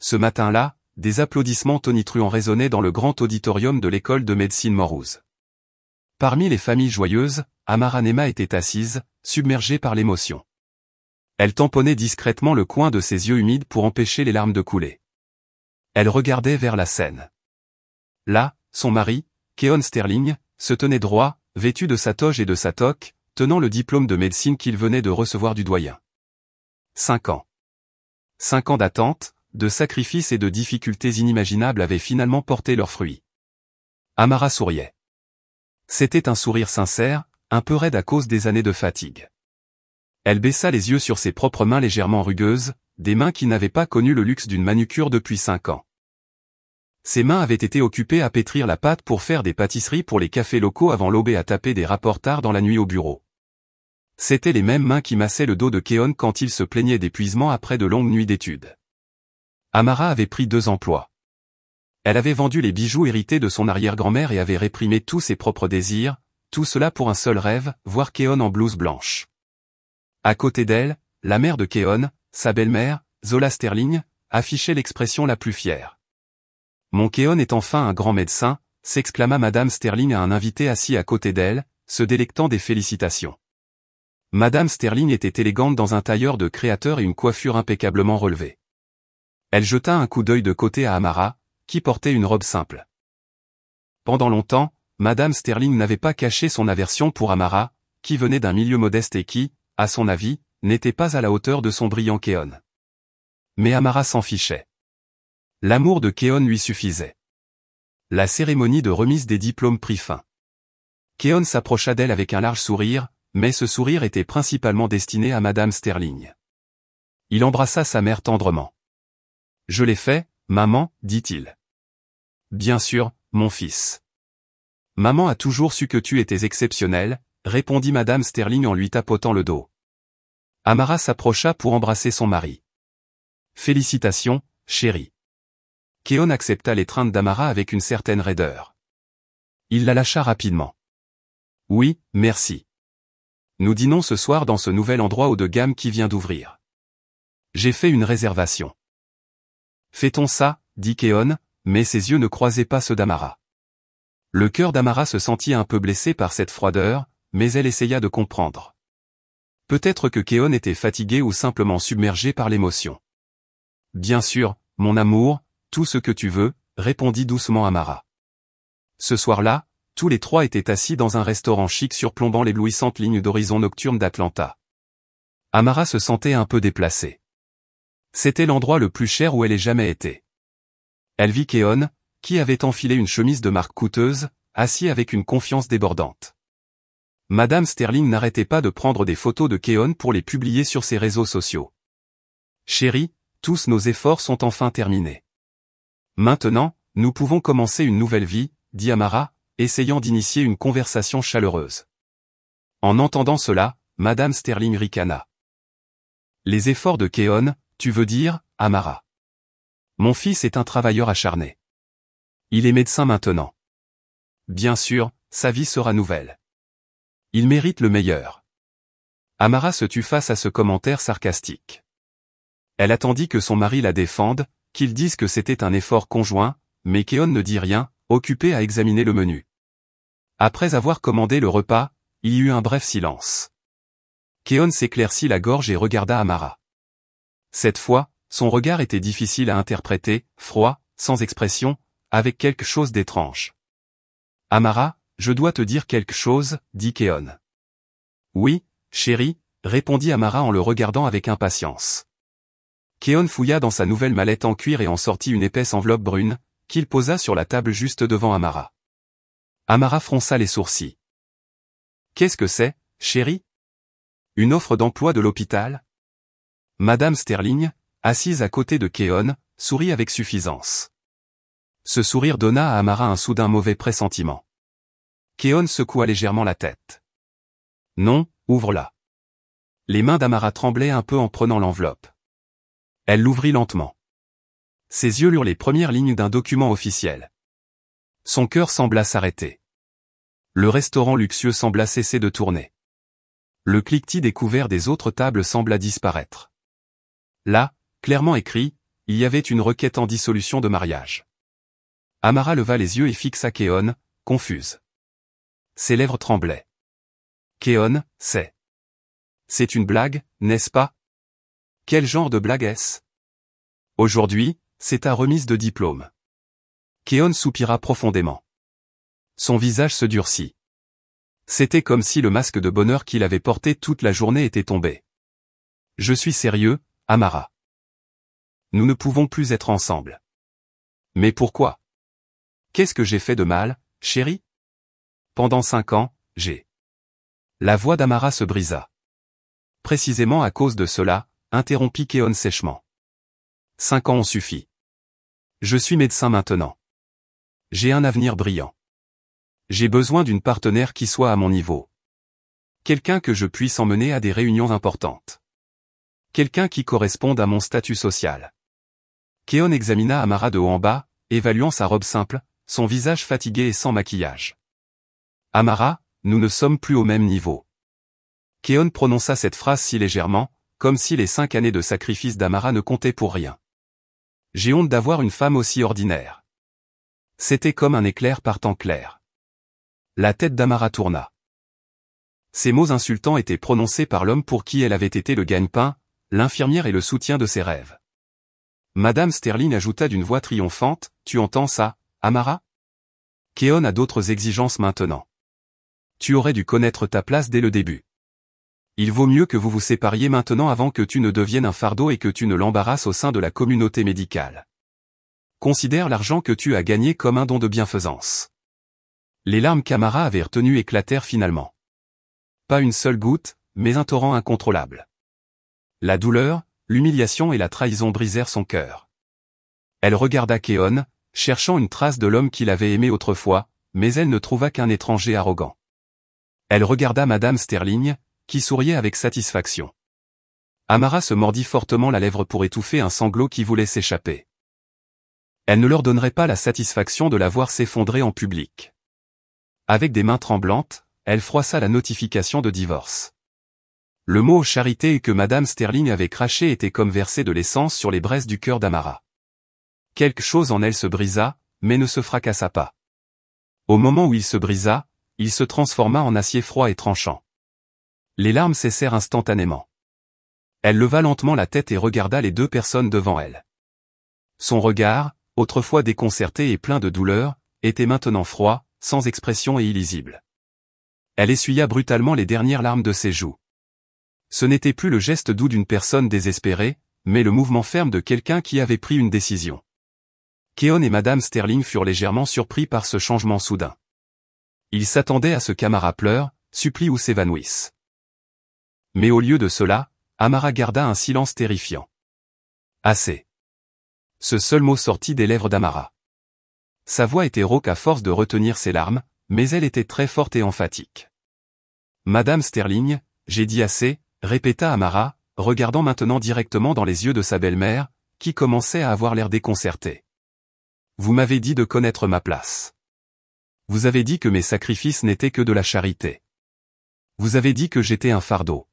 ce matin-là, des applaudissements tonitruants résonnaient dans le grand auditorium de l'école de médecine Morose. Parmi les familles joyeuses, Amara Nema était assise, submergée par l'émotion. Elle tamponnait discrètement le coin de ses yeux humides pour empêcher les larmes de couler. Elle regardait vers la scène. Là, son mari, Keon Sterling, se tenait droit, vêtu de sa toge et de sa toque, tenant le diplôme de médecine qu'il venait de recevoir du doyen. 5 ans. 5 ans d'attente, de sacrifices et de difficultés inimaginables avaient finalement porté leurs fruits. Amara souriait. C'était un sourire sincère, un peu raide à cause des années de fatigue. Elle baissa les yeux sur ses propres mains légèrement rugueuses, des mains qui n'avaient pas connu le luxe d'une manucure depuis 5 ans. Ses mains avaient été occupées à pétrir la pâte pour faire des pâtisseries pour les cafés locaux avant l'aube et à taper des rapports tard dans la nuit au bureau. C'étaient les mêmes mains qui massaient le dos de Keon quand il se plaignait d'épuisement après de longues nuits d'études. Amara avait pris 2 emplois. Elle avait vendu les bijoux hérités de son arrière-grand-mère et avait réprimé tous ses propres désirs, tout cela pour un seul rêve, voir Keon en blouse blanche. À côté d'elle, la mère de Keon, sa belle-mère, Zola Sterling, affichait l'expression la plus fière. « Mon Keon est enfin un grand médecin », s'exclama Madame Sterling à un invité assis à côté d'elle, se délectant des félicitations. Madame Sterling était élégante dans un tailleur de créateur et une coiffure impeccablement relevée. Elle jeta un coup d'œil de côté à Amara, qui portait une robe simple. Pendant longtemps, Madame Sterling n'avait pas caché son aversion pour Amara, qui venait d'un milieu modeste et qui, à son avis, n'était pas à la hauteur de son brillant Keon. Mais Amara s'en fichait. L'amour de Keon lui suffisait. La cérémonie de remise des diplômes prit fin. Keon s'approcha d'elle avec un large sourire, mais ce sourire était principalement destiné à Madame Sterling. Il embrassa sa mère tendrement. « Je l'ai fait, maman, dit-il. »« Bien sûr, mon fils. Maman a toujours su que tu étais exceptionnel, » répondit Madame Sterling en lui tapotant le dos. Amara s'approcha pour embrasser son mari. « Félicitations, chérie. » Keon accepta l'étreinte d'Amara avec une certaine raideur. Il la lâcha rapidement. « Oui, merci. Nous dînons ce soir dans ce nouvel endroit haut de gamme qui vient d'ouvrir. J'ai fait une réservation. »« Fait-on ça ?» dit Keon, mais ses yeux ne croisaient pas ceux d'Amara. Le cœur d'Amara se sentit un peu blessé par cette froideur, mais elle essaya de comprendre. Peut-être que Keon était fatigué ou simplement submergé par l'émotion. « Bien sûr, mon amour, tout ce que tu veux, » répondit doucement Amara. Ce soir-là, tous les trois étaient assis dans un restaurant chic surplombant l'éblouissante ligne d'horizon nocturne d'Atlanta. Amara se sentait un peu déplacée. C'était l'endroit le plus cher où elle ait jamais été. Elle vit Keon, qui avait enfilé une chemise de marque coûteuse, assis avec une confiance débordante. Madame Sterling n'arrêtait pas de prendre des photos de Keon pour les publier sur ses réseaux sociaux. « Chérie, tous nos efforts sont enfin terminés. Maintenant, nous pouvons commencer une nouvelle vie, » dit Amara, essayant d'initier une conversation chaleureuse. En entendant cela, Madame Sterling ricana. « Les efforts de Keon, tu veux dire, Amara? Mon fils est un travailleur acharné. Il est médecin maintenant. Bien sûr, sa vie sera nouvelle. Il mérite le meilleur. » Amara se tut face à ce commentaire sarcastique. Elle attendit que son mari la défende, qu'il dise que c'était un effort conjoint, mais Keon ne dit rien, occupé à examiner le menu. Après avoir commandé le repas, il y eut un bref silence. Keon s'éclaircit la gorge et regarda Amara. Cette fois, son regard était difficile à interpréter, froid, sans expression, avec quelque chose d'étrange. « Amara, je dois te dire quelque chose, » dit Keon. « Oui, chérie, » répondit Amara en le regardant avec impatience. Keon fouilla dans sa nouvelle mallette en cuir et en sortit une épaisse enveloppe brune, qu'il posa sur la table juste devant Amara. Amara fronça les sourcils. « Qu'est-ce que c'est, chérie? Une offre d'emploi de l'hôpital ?» Madame Sterling, assise à côté de Keon, sourit avec suffisance. Ce sourire donna à Amara un soudain mauvais pressentiment. Keon secoua légèrement la tête. « Non, ouvre-la. » Les mains d'Amara tremblaient un peu en prenant l'enveloppe. Elle l'ouvrit lentement. Ses yeux lurent les premières lignes d'un document officiel. Son cœur sembla s'arrêter. Le restaurant luxueux sembla cesser de tourner. Le cliquetis découvert des autres tables sembla disparaître. Là, clairement écrit, il y avait une requête en dissolution de mariage. Amara leva les yeux et fixa Keon, confuse. Ses lèvres tremblaient. Keon, c'est une blague, n'est-ce pas? Quel genre de blague est-ce? Aujourd'hui, c'est ta remise de diplôme. Keon soupira profondément. Son visage se durcit. C'était comme si le masque de bonheur qu'il avait porté toute la journée était tombé. Je suis sérieux, Amara. Nous ne pouvons plus être ensemble. Mais pourquoi? Qu'est-ce que j'ai fait de mal, chérie? Pendant 5 ans, j'ai... La voix d'Amara se brisa. Précisément à cause de cela, interrompit Keon sèchement. 5 ans ont suffi. Je suis médecin maintenant. J'ai un avenir brillant. J'ai besoin d'une partenaire qui soit à mon niveau. Quelqu'un que je puisse emmener à des réunions importantes. Quelqu'un qui corresponde à mon statut social. Keon examina Amara de haut en bas, évaluant sa robe simple, son visage fatigué et sans maquillage. Amara, nous ne sommes plus au même niveau. Keon prononça cette phrase si légèrement, comme si les 5 années de sacrifice d'Amara ne comptaient pour rien. J'ai honte d'avoir une femme aussi ordinaire. C'était comme un éclair partant clair. La tête d'Amara tourna. Ces mots insultants étaient prononcés par l'homme pour qui elle avait été le gagne-pain, l'infirmière et le soutien de ses rêves. Madame Sterling ajouta d'une voix triomphante, « Tu entends ça, Amara? Keon a d'autres exigences maintenant. Tu aurais dû connaître ta place dès le début. Il vaut mieux que vous vous sépariez maintenant avant que tu ne deviennes un fardeau et que tu ne l'embarrasses au sein de la communauté médicale. Considère l'argent que tu as gagné comme un don de bienfaisance. » Les larmes qu'Amara avait retenues éclatèrent finalement. Pas une seule goutte, mais un torrent incontrôlable. La douleur, l'humiliation et la trahison brisèrent son cœur. Elle regarda Keon, cherchant une trace de l'homme qu'il avait aimé autrefois, mais elle ne trouva qu'un étranger arrogant. Elle regarda Madame Sterling, qui souriait avec satisfaction. Amara se mordit fortement la lèvre pour étouffer un sanglot qui voulait s'échapper. Elle ne leur donnerait pas la satisfaction de la voir s'effondrer en public. Avec des mains tremblantes, elle froissa la notification de divorce. Le mot charité que Madame Sterling avait craché était comme verser de l'essence sur les braises du cœur d'Amara. Quelque chose en elle se brisa, mais ne se fracassa pas. Au moment où il se brisa, il se transforma en acier froid et tranchant. Les larmes cessèrent instantanément. Elle leva lentement la tête et regarda les 2 personnes devant elle. Son regard, autrefois déconcerté et plein de douleur, était maintenant froid, sans expression et illisible. Elle essuya brutalement les dernières larmes de ses joues. Ce n'était plus le geste doux d'une personne désespérée, mais le mouvement ferme de quelqu'un qui avait pris une décision. Keon et Madame Sterling furent légèrement surpris par ce changement soudain. Ils s'attendaient à ce qu'Amara pleure, supplie ou s'évanouisse. Mais au lieu de cela, Amara garda un silence terrifiant. Assez. Ce seul mot sortit des lèvres d'Amara. Sa voix était rauque à force de retenir ses larmes, mais elle était très forte et emphatique. Madame Sterling, j'ai dit assez, répéta Amara, regardant maintenant directement dans les yeux de sa belle-mère, qui commençait à avoir l'air déconcertée. Vous m'avez dit de connaître ma place. Vous avez dit que mes sacrifices n'étaient que de la charité. Vous avez dit que j'étais un fardeau.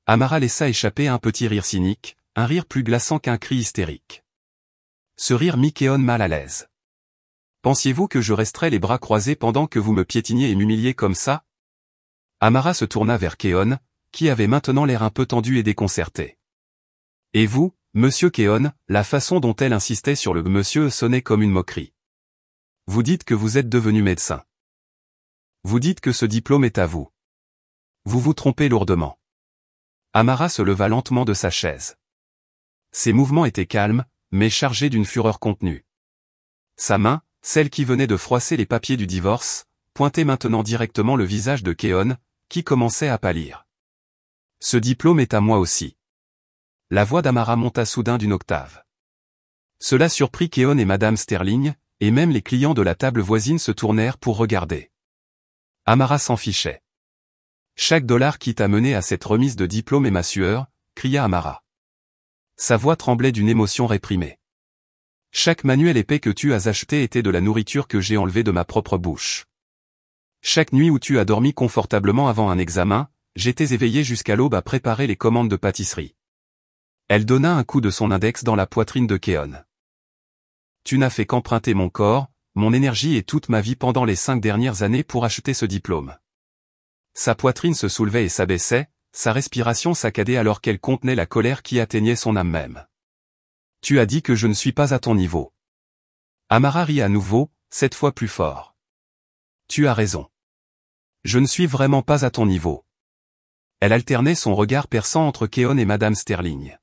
Amara laissa échapper un petit rire cynique, un rire plus glaçant qu'un cri hystérique. Ce rire mit Keon mal à l'aise. Pensiez-vous que je resterais les bras croisés pendant que vous me piétiniez et m'humiliez comme ça? Amara se tourna vers Keon, qui avait maintenant l'air un peu tendu et déconcerté. Et vous, monsieur Keon, la façon dont elle insistait sur le monsieur sonnait comme une moquerie. Vous dites que vous êtes devenu médecin. Vous dites que ce diplôme est à vous. Vous vous trompez lourdement. Amara se leva lentement de sa chaise. Ses mouvements étaient calmes, mais chargés d'une fureur contenue. Sa main, celle qui venait de froisser les papiers du divorce, pointait maintenant directement le visage de Keon, qui commençait à pâlir. Ce diplôme est à moi aussi. La voix d'Amara monta soudain d'une octave. Cela surprit Keon et Madame Sterling, et même les clients de la table voisine se tournèrent pour regarder. Amara s'en fichait. Chaque dollar qui t'a mené à cette remise de diplôme est ma sueur, cria Amara. Sa voix tremblait d'une émotion réprimée. Chaque manuel épais que tu as acheté était de la nourriture que j'ai enlevée de ma propre bouche. Chaque nuit où tu as dormi confortablement avant un examen, j'étais éveillé jusqu'à l'aube à préparer les commandes de pâtisserie. Elle donna un coup de son index dans la poitrine de Keon. Tu n'as fait qu'emprunter mon corps, mon énergie et toute ma vie pendant les 5 dernières années pour acheter ce diplôme. Sa poitrine se soulevait et s'abaissait, sa respiration saccadée alors qu'elle contenait la colère qui atteignait son âme même. Tu as dit que je ne suis pas à ton niveau. Amara rit à nouveau, cette fois plus fort. Tu as raison. Je ne suis vraiment pas à ton niveau. Elle alternait son regard perçant entre Keon et Madame Sterling.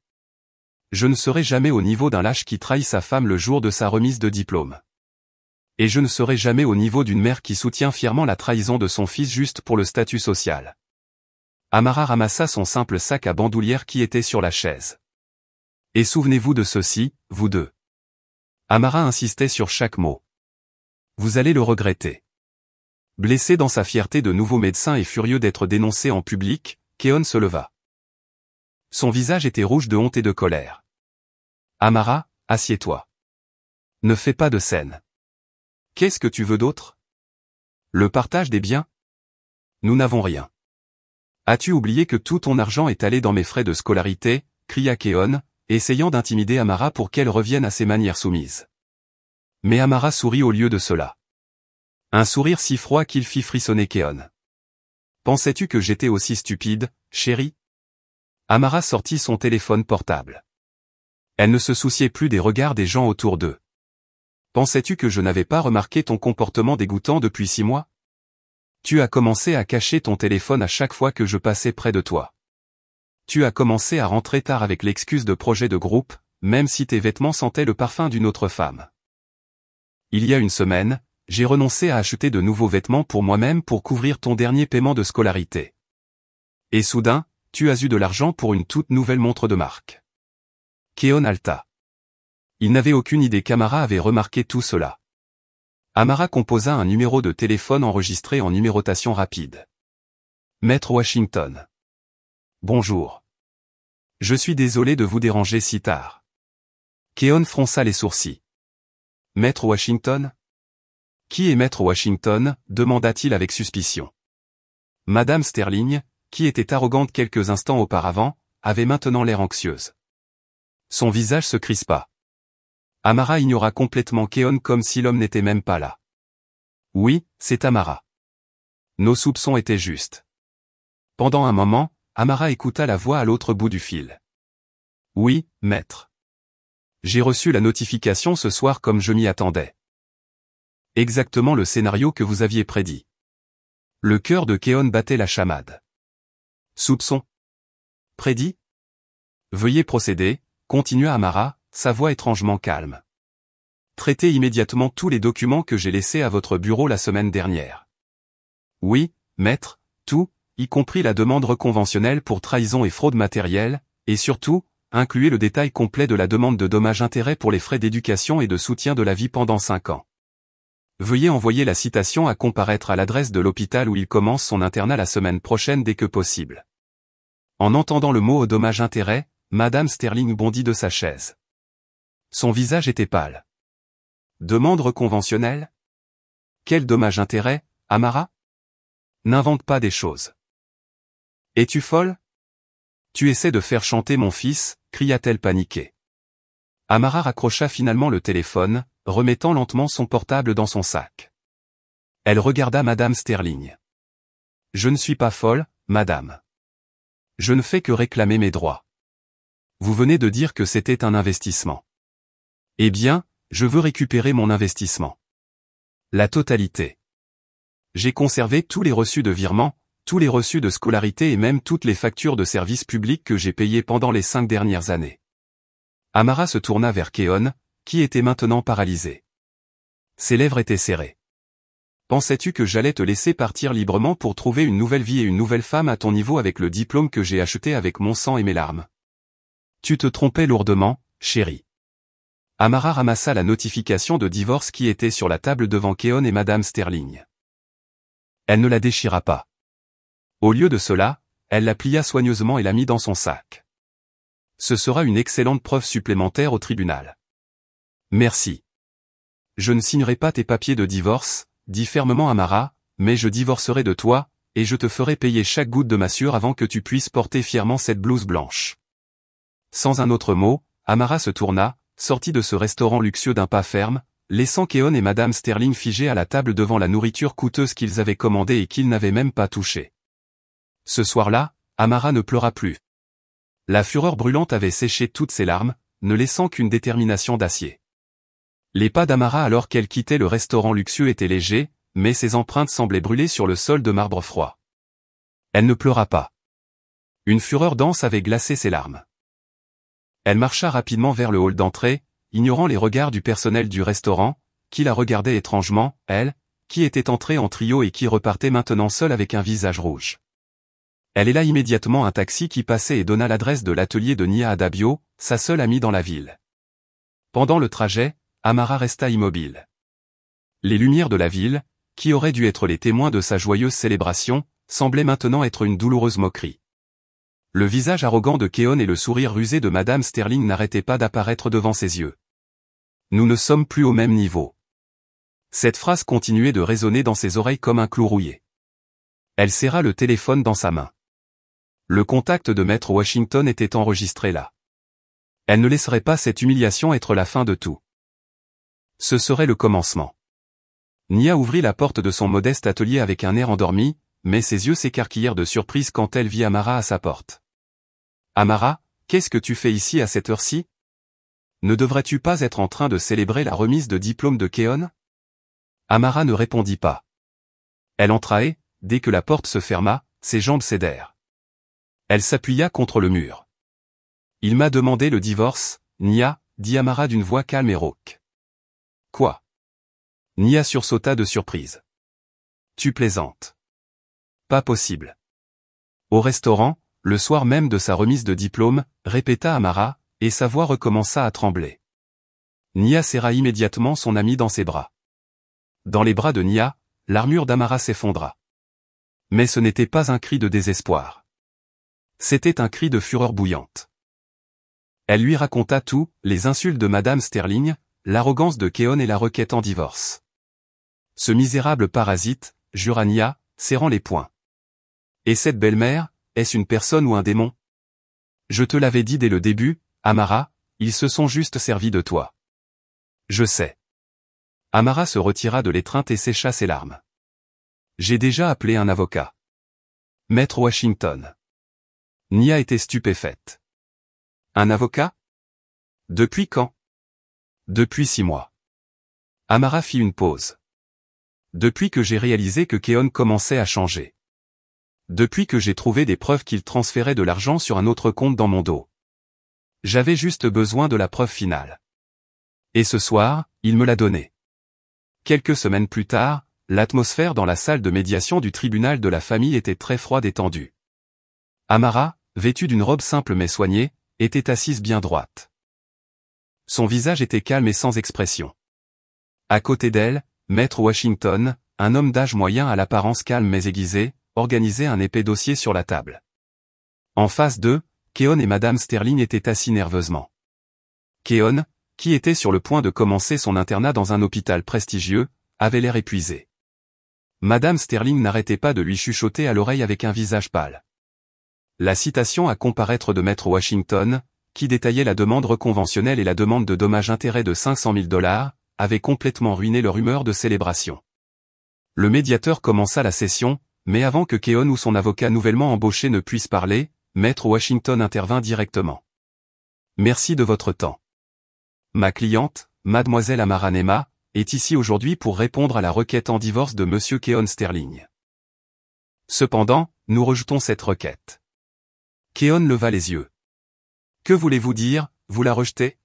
Je ne serai jamais au niveau d'un lâche qui trahit sa femme le jour de sa remise de diplôme. Et je ne serai jamais au niveau d'une mère qui soutient fièrement la trahison de son fils juste pour le statut social. Amara ramassa son simple sac à bandoulière qui était sur la chaise. Et souvenez-vous de ceci, vous deux. Amara insistait sur chaque mot. Vous allez le regretter. Blessé dans sa fierté de nouveau médecin et furieux d'être dénoncé en public, Keon se leva. Son visage était rouge de honte et de colère. Amara, assieds-toi. Ne fais pas de scène. Qu'est-ce que tu veux d'autre? Le partage des biens? Nous n'avons rien. As-tu oublié que tout ton argent est allé dans mes frais de scolarité? Cria Keon, essayant d'intimider Amara pour qu'elle revienne à ses manières soumises. Mais Amara sourit au lieu de cela. Un sourire si froid qu'il fit frissonner Keon. Pensais-tu que j'étais aussi stupide, chérie? Amara sortit son téléphone portable. Elle ne se souciait plus des regards des gens autour d'eux. Pensais-tu que je n'avais pas remarqué ton comportement dégoûtant depuis 6 mois? Tu as commencé à cacher ton téléphone à chaque fois que je passais près de toi. Tu as commencé à rentrer tard avec l'excuse de projet de groupe, même si tes vêtements sentaient le parfum d'une autre femme. Il y a une semaine, j'ai renoncé à acheter de nouveaux vêtements pour moi-même pour couvrir ton dernier paiement de scolarité. Et soudain, tu as eu de l'argent pour une toute nouvelle montre de marque. Keon halta. Il n'avait aucune idée qu'Amara avait remarqué tout cela. Amara composa un numéro de téléphone enregistré en numérotation rapide. Maître Washington. Bonjour. Je suis désolé de vous déranger si tard. Keon fronça les sourcils. Maître Washington? Qui est Maître Washington? Demanda-t-il avec suspicion. Madame Sterling, qui était arrogante quelques instants auparavant, avait maintenant l'air anxieuse. Son visage se crispa. Amara ignora complètement Keon comme si l'homme n'était même pas là. Oui, c'est Amara. Nos soupçons étaient justes. Pendant un moment, Amara écouta la voix à l'autre bout du fil. Oui, maître. J'ai reçu la notification ce soir comme je m'y attendais. Exactement le scénario que vous aviez prédit. Le cœur de Keon battait la chamade. Soupçon. Prédit? Veuillez procéder, continua Amara, sa voix étrangement calme. Traitez immédiatement tous les documents que j'ai laissés à votre bureau la semaine dernière. Oui, maître, tout, y compris la demande reconventionnelle pour trahison et fraude matérielle, et surtout, incluez le détail complet de la demande de dommages-intérêts pour les frais d'éducation et de soutien de la vie pendant 5 ans. Veuillez envoyer la citation à comparaître à l'adresse de l'hôpital où il commence son internat la semaine prochaine dès que possible. En entendant le mot dommages-intérêts, Madame Sterling bondit de sa chaise. Son visage était pâle. Demande reconventionnelle? Quel dommage-intérêt, Amara? N'invente pas des choses. Es-tu folle? Tu essaies de faire chanter mon fils, cria-t-elle paniquée. Amara raccrocha finalement le téléphone, remettant lentement son portable dans son sac. Elle regarda Madame Sterling. Je ne suis pas folle, madame. Je ne fais que réclamer mes droits. Vous venez de dire que c'était un investissement. Eh bien, je veux récupérer mon investissement. La totalité. J'ai conservé tous les reçus de virement, tous les reçus de scolarité et même toutes les factures de services publics que j'ai payées pendant les 5 dernières années. Amara se tourna vers Keon, qui était maintenant paralysé. Ses lèvres étaient serrées. Pensais-tu que j'allais te laisser partir librement pour trouver une nouvelle vie et une nouvelle femme à ton niveau avec le diplôme que j'ai acheté avec mon sang et mes larmes? Tu te trompais lourdement, chérie. Amara ramassa la notification de divorce qui était sur la table devant Keon et Madame Sterling. Elle ne la déchira pas. Au lieu de cela, elle la plia soigneusement et la mit dans son sac. Ce sera une excellente preuve supplémentaire au tribunal. Merci. Je ne signerai pas tes papiers de divorce, dit fermement Amara, mais je divorcerai de toi, et je te ferai payer chaque goutte de ma sueur avant que tu puisses porter fièrement cette blouse blanche. Sans un autre mot, Amara se tourna, sortit de ce restaurant luxueux d'un pas ferme, laissant Keon et Madame Sterling figés à la table devant la nourriture coûteuse qu'ils avaient commandée et qu'ils n'avaient même pas touchée. Ce soir-là, Amara ne pleura plus. La fureur brûlante avait séché toutes ses larmes, ne laissant qu'une détermination d'acier. Les pas d'Amara alors qu'elle quittait le restaurant luxueux étaient légers, mais ses empreintes semblaient brûler sur le sol de marbre froid. Elle ne pleura pas. Une fureur dense avait glacé ses larmes. Elle marcha rapidement vers le hall d'entrée, ignorant les regards du personnel du restaurant, qui la regardait étrangement, elle, qui était entrée en trio et qui repartait maintenant seule avec un visage rouge. Elle héla immédiatement un taxi qui passait et donna l'adresse de l'atelier de Nia Adabio, sa seule amie dans la ville. Pendant le trajet, Amara resta immobile. Les lumières de la ville, qui auraient dû être les témoins de sa joyeuse célébration, semblaient maintenant être une douloureuse moquerie. Le visage arrogant de Keon et le sourire rusé de Madame Sterling n'arrêtaient pas d'apparaître devant ses yeux. Nous ne sommes plus au même niveau. Cette phrase continuait de résonner dans ses oreilles comme un clou rouillé. Elle serra le téléphone dans sa main. Le contact de Maître Washington était enregistré là. Elle ne laisserait pas cette humiliation être la fin de tout. Ce serait le commencement. Nia ouvrit la porte de son modeste atelier avec un air endormi, mais ses yeux s'écarquillèrent de surprise quand elle vit Amara à sa porte. « Amara, qu'est-ce que tu fais ici à cette heure-ci? Ne devrais-tu pas être en train de célébrer la remise de diplôme de Keon ?» Amara ne répondit pas. Elle entra et, dès que la porte se ferma, ses jambes cédèrent. Elle s'appuya contre le mur. « Il m'a demandé le divorce, Nia, » dit Amara d'une voix calme et rauque. « Quoi ?» Nia sursauta de surprise. « Tu plaisantes. » Pas possible. Au restaurant, le soir même de sa remise de diplôme, répéta Amara, et sa voix recommença à trembler. Nia serra immédiatement son amie dans ses bras. Dans les bras de Nia, l'armure d'Amara s'effondra. Mais ce n'était pas un cri de désespoir. C'était un cri de fureur bouillante. Elle lui raconta tout, les insultes de Madame Sterling, l'arrogance de Keon et la requête en divorce. Ce misérable parasite, jura Nia, serrant les poings. Et cette belle-mère, est-ce une personne ou un démon? Je te l'avais dit dès le début, Amara, ils se sont juste servis de toi. Je sais. Amara se retira de l'étreinte et sécha ses larmes. J'ai déjà appelé un avocat. Maître Washington. Nia était stupéfaite. Un avocat? Depuis quand? Depuis 6 mois. Amara fit une pause. Depuis que j'ai réalisé que Keon commençait à changer. Depuis que j'ai trouvé des preuves qu'il transférait de l'argent sur un autre compte dans mon dos. J'avais juste besoin de la preuve finale. Et ce soir, il me l'a donnée. Quelques semaines plus tard, l'atmosphère dans la salle de médiation du tribunal de la famille était très froide et tendue. Amara, vêtue d'une robe simple mais soignée, était assise bien droite. Son visage était calme et sans expression. À côté d'elle, Maître Washington, un homme d'âge moyen à l'apparence calme mais aiguisée, organisait un épais dossier sur la table. En face d'eux, Keon et Madame Sterling étaient assis nerveusement. Keon, qui était sur le point de commencer son internat dans un hôpital prestigieux, avait l'air épuisé. Madame Sterling n'arrêtait pas de lui chuchoter à l'oreille avec un visage pâle. La citation à comparaître de Maître Washington, qui détaillait la demande reconventionnelle et la demande de dommages-intérêts de 500 000 $, avait complètement ruiné leur humeur de célébration. Le médiateur commença la session, mais avant que Keon ou son avocat nouvellement embauché ne puisse parler, Maître Washington intervint directement. « Merci de votre temps. Ma cliente, Mademoiselle Amara Nema, est ici aujourd'hui pour répondre à la requête en divorce de Monsieur Keon Sterling. Cependant, nous rejetons cette requête. » Keon leva les yeux. « Que voulez-vous dire, vous la rejetez? »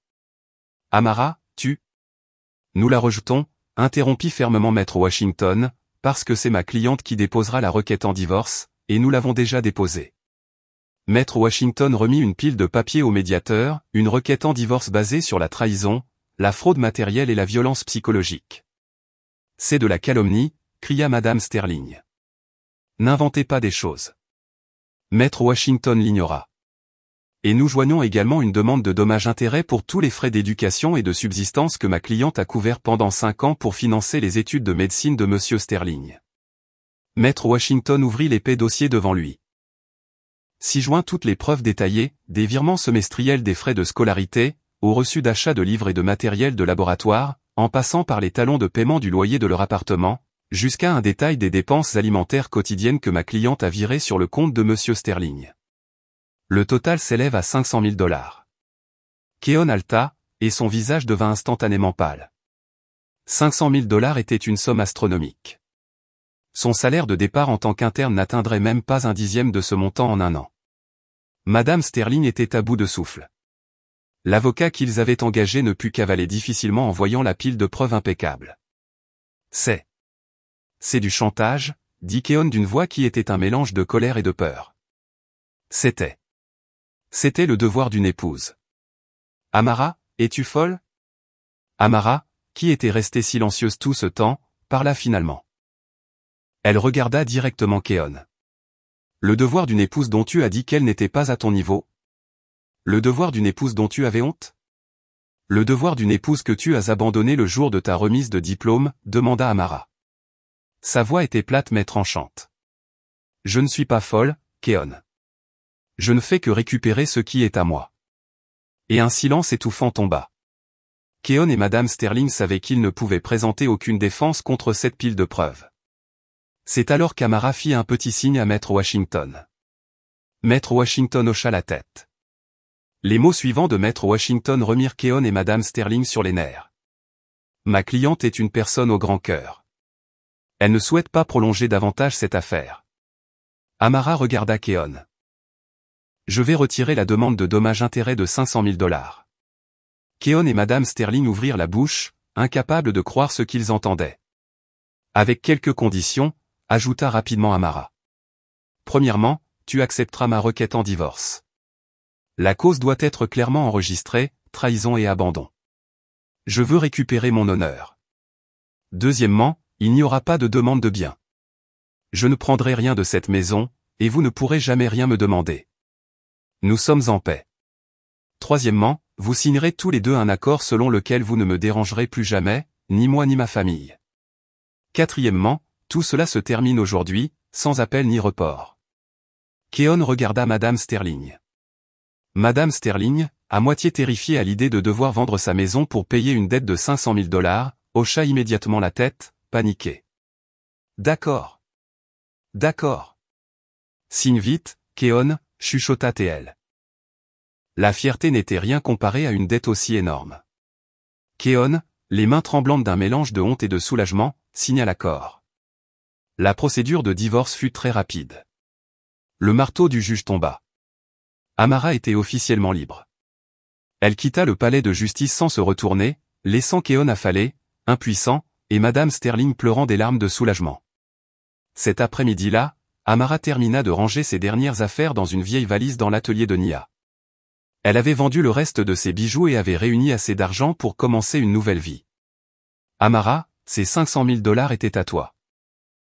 Amara, tu? Nous la rejetons, interrompit fermement Maître Washington, parce que c'est ma cliente qui déposera la requête en divorce, et nous l'avons déjà déposée. Maître Washington remit une pile de papier au médiateur, une requête en divorce basée sur la trahison, la fraude matérielle et la violence psychologique. C'est de la calomnie, cria Madame Sterling. N'inventez pas des choses. Maître Washington l'ignora. Et nous joignons également une demande de dommages-intérêts pour tous les frais d'éducation et de subsistance que ma cliente a couverts pendant 5 ans pour financer les études de médecine de Monsieur Sterling. Maître Washington ouvrit l'épais dossier devant lui. Si joint toutes les preuves détaillées, des virements semestriels des frais de scolarité, au reçu d'achat de livres et de matériel de laboratoire, en passant par les talons de paiement du loyer de leur appartement, jusqu'à un détail des dépenses alimentaires quotidiennes que ma cliente a virées sur le compte de Monsieur Sterling. Le total s'élève à 500 000 $. Keon halta, et son visage devint instantanément pâle. 500 000 $ était une somme astronomique. Son salaire de départ en tant qu'interne n'atteindrait même pas un dixième de ce montant en un an. Madame Sterling était à bout de souffle. L'avocat qu'ils avaient engagé ne put qu'avaler difficilement en voyant la pile de preuves impeccable. C'est du chantage, dit Keon d'une voix qui était un mélange de colère et de peur. C'était le devoir d'une épouse. Amara, es-tu folle? Amara, qui était restée silencieuse tout ce temps, parla finalement. Elle regarda directement Keon. Le devoir d'une épouse dont tu as dit qu'elle n'était pas à ton niveau? Le devoir d'une épouse dont tu avais honte? Le devoir d'une épouse que tu as abandonné le jour de ta remise de diplôme, demanda Amara. Sa voix était plate mais tranchante. Je ne suis pas folle, Keon. Je ne fais que récupérer ce qui est à moi. Et un silence étouffant tomba. Keon et Madame Sterling savaient qu'ils ne pouvaient présenter aucune défense contre cette pile de preuves. C'est alors qu'Amara fit un petit signe à Maître Washington. Maître Washington hocha la tête. Les mots suivants de Maître Washington remirent Keon et Madame Sterling sur les nerfs. Ma cliente est une personne au grand cœur. Elle ne souhaite pas prolonger davantage cette affaire. Amara regarda Keon. Je vais retirer la demande de dommages-intérêts de 500 000 $. Keon et Madame Sterling ouvrirent la bouche, incapables de croire ce qu'ils entendaient. Avec quelques conditions, ajouta rapidement Amara. Premièrement, tu accepteras ma requête en divorce. La cause doit être clairement enregistrée, trahison et abandon. Je veux récupérer mon honneur. Deuxièmement, il n'y aura pas de demande de bien. Je ne prendrai rien de cette maison, et vous ne pourrez jamais rien me demander. Nous sommes en paix. Troisièmement, vous signerez tous les deux un accord selon lequel vous ne me dérangerez plus jamais, ni moi ni ma famille. Quatrièmement, tout cela se termine aujourd'hui, sans appel ni report. Keon regarda Madame Sterling. Madame Sterling, à moitié terrifiée à l'idée de devoir vendre sa maison pour payer une dette de 500 000 $, hocha immédiatement la tête, paniquée. D'accord. D'accord. Signe vite, Keon, chuchota TL. La fierté n'était rien comparée à une dette aussi énorme. Keon, les mains tremblantes d'un mélange de honte et de soulagement, signa l'accord. La procédure de divorce fut très rapide. Le marteau du juge tomba. Amara était officiellement libre. Elle quitta le palais de justice sans se retourner, laissant Keon affalé, impuissant, et Madame Sterling pleurant des larmes de soulagement. Cet après-midi-là, Amara termina de ranger ses dernières affaires dans une vieille valise dans l'atelier de Nia. Elle avait vendu le reste de ses bijoux et avait réuni assez d'argent pour commencer une nouvelle vie. Amara, ces 500 000 $ étaient à toi.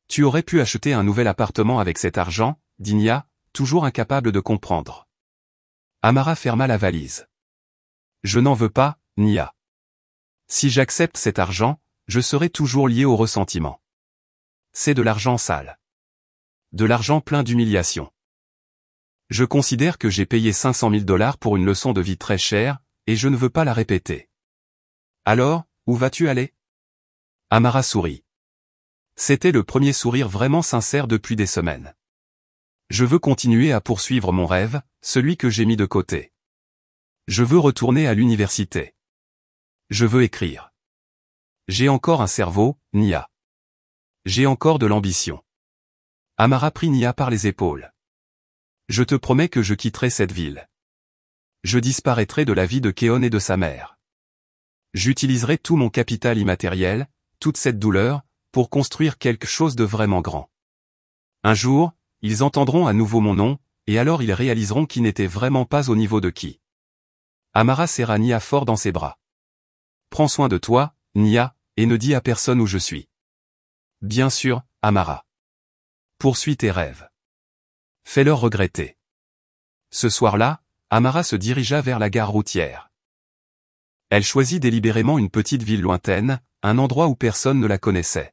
Tu aurais pu acheter un nouvel appartement avec cet argent, dit Nia, toujours incapable de comprendre. Amara ferma la valise. Je n'en veux pas, Nia. Si j'accepte cet argent, je serai toujours lié au ressentiment. C'est de l'argent sale. De l'argent plein d'humiliation. Je considère que j'ai payé 500 000 $ pour une leçon de vie très chère, et je ne veux pas la répéter. Alors, où vas-tu aller? Amara sourit. C'était le premier sourire vraiment sincère depuis des semaines. Je veux continuer à poursuivre mon rêve, celui que j'ai mis de côté. Je veux retourner à l'université. Je veux écrire. J'ai encore un cerveau, Nia. J'ai encore de l'ambition. Amara prit Nia par les épaules. Je te promets que je quitterai cette ville. Je disparaîtrai de la vie de Keon et de sa mère. J'utiliserai tout mon capital immatériel, toute cette douleur, pour construire quelque chose de vraiment grand. Un jour, ils entendront à nouveau mon nom, et alors ils réaliseront qu'ils n'étaient vraiment pas au niveau de qui. Amara serra Nia fort dans ses bras. Prends soin de toi, Nia, et ne dis à personne où je suis. Bien sûr, Amara. Poursuis tes rêves. Fais-leur regretter. Ce soir-là, Amara se dirigea vers la gare routière. Elle choisit délibérément une petite ville lointaine, un endroit où personne ne la connaissait.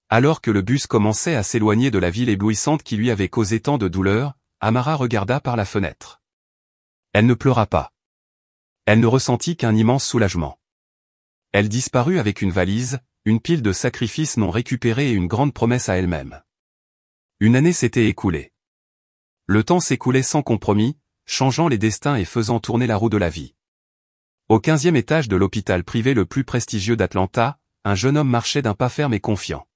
Alors que le bus commençait à s'éloigner de la ville éblouissante qui lui avait causé tant de douleur, Amara regarda par la fenêtre. Elle ne pleura pas. Elle ne ressentit qu'un immense soulagement. Elle disparut avec une valise, une pile de sacrifices non récupérés et une grande promesse à elle-même. Une année s'était écoulée. Le temps s'écoulait sans compromis, changeant les destins et faisant tourner la roue de la vie. Au 15e étage de l'hôpital privé le plus prestigieux d'Atlanta, un jeune homme marchait d'un pas ferme et confiant.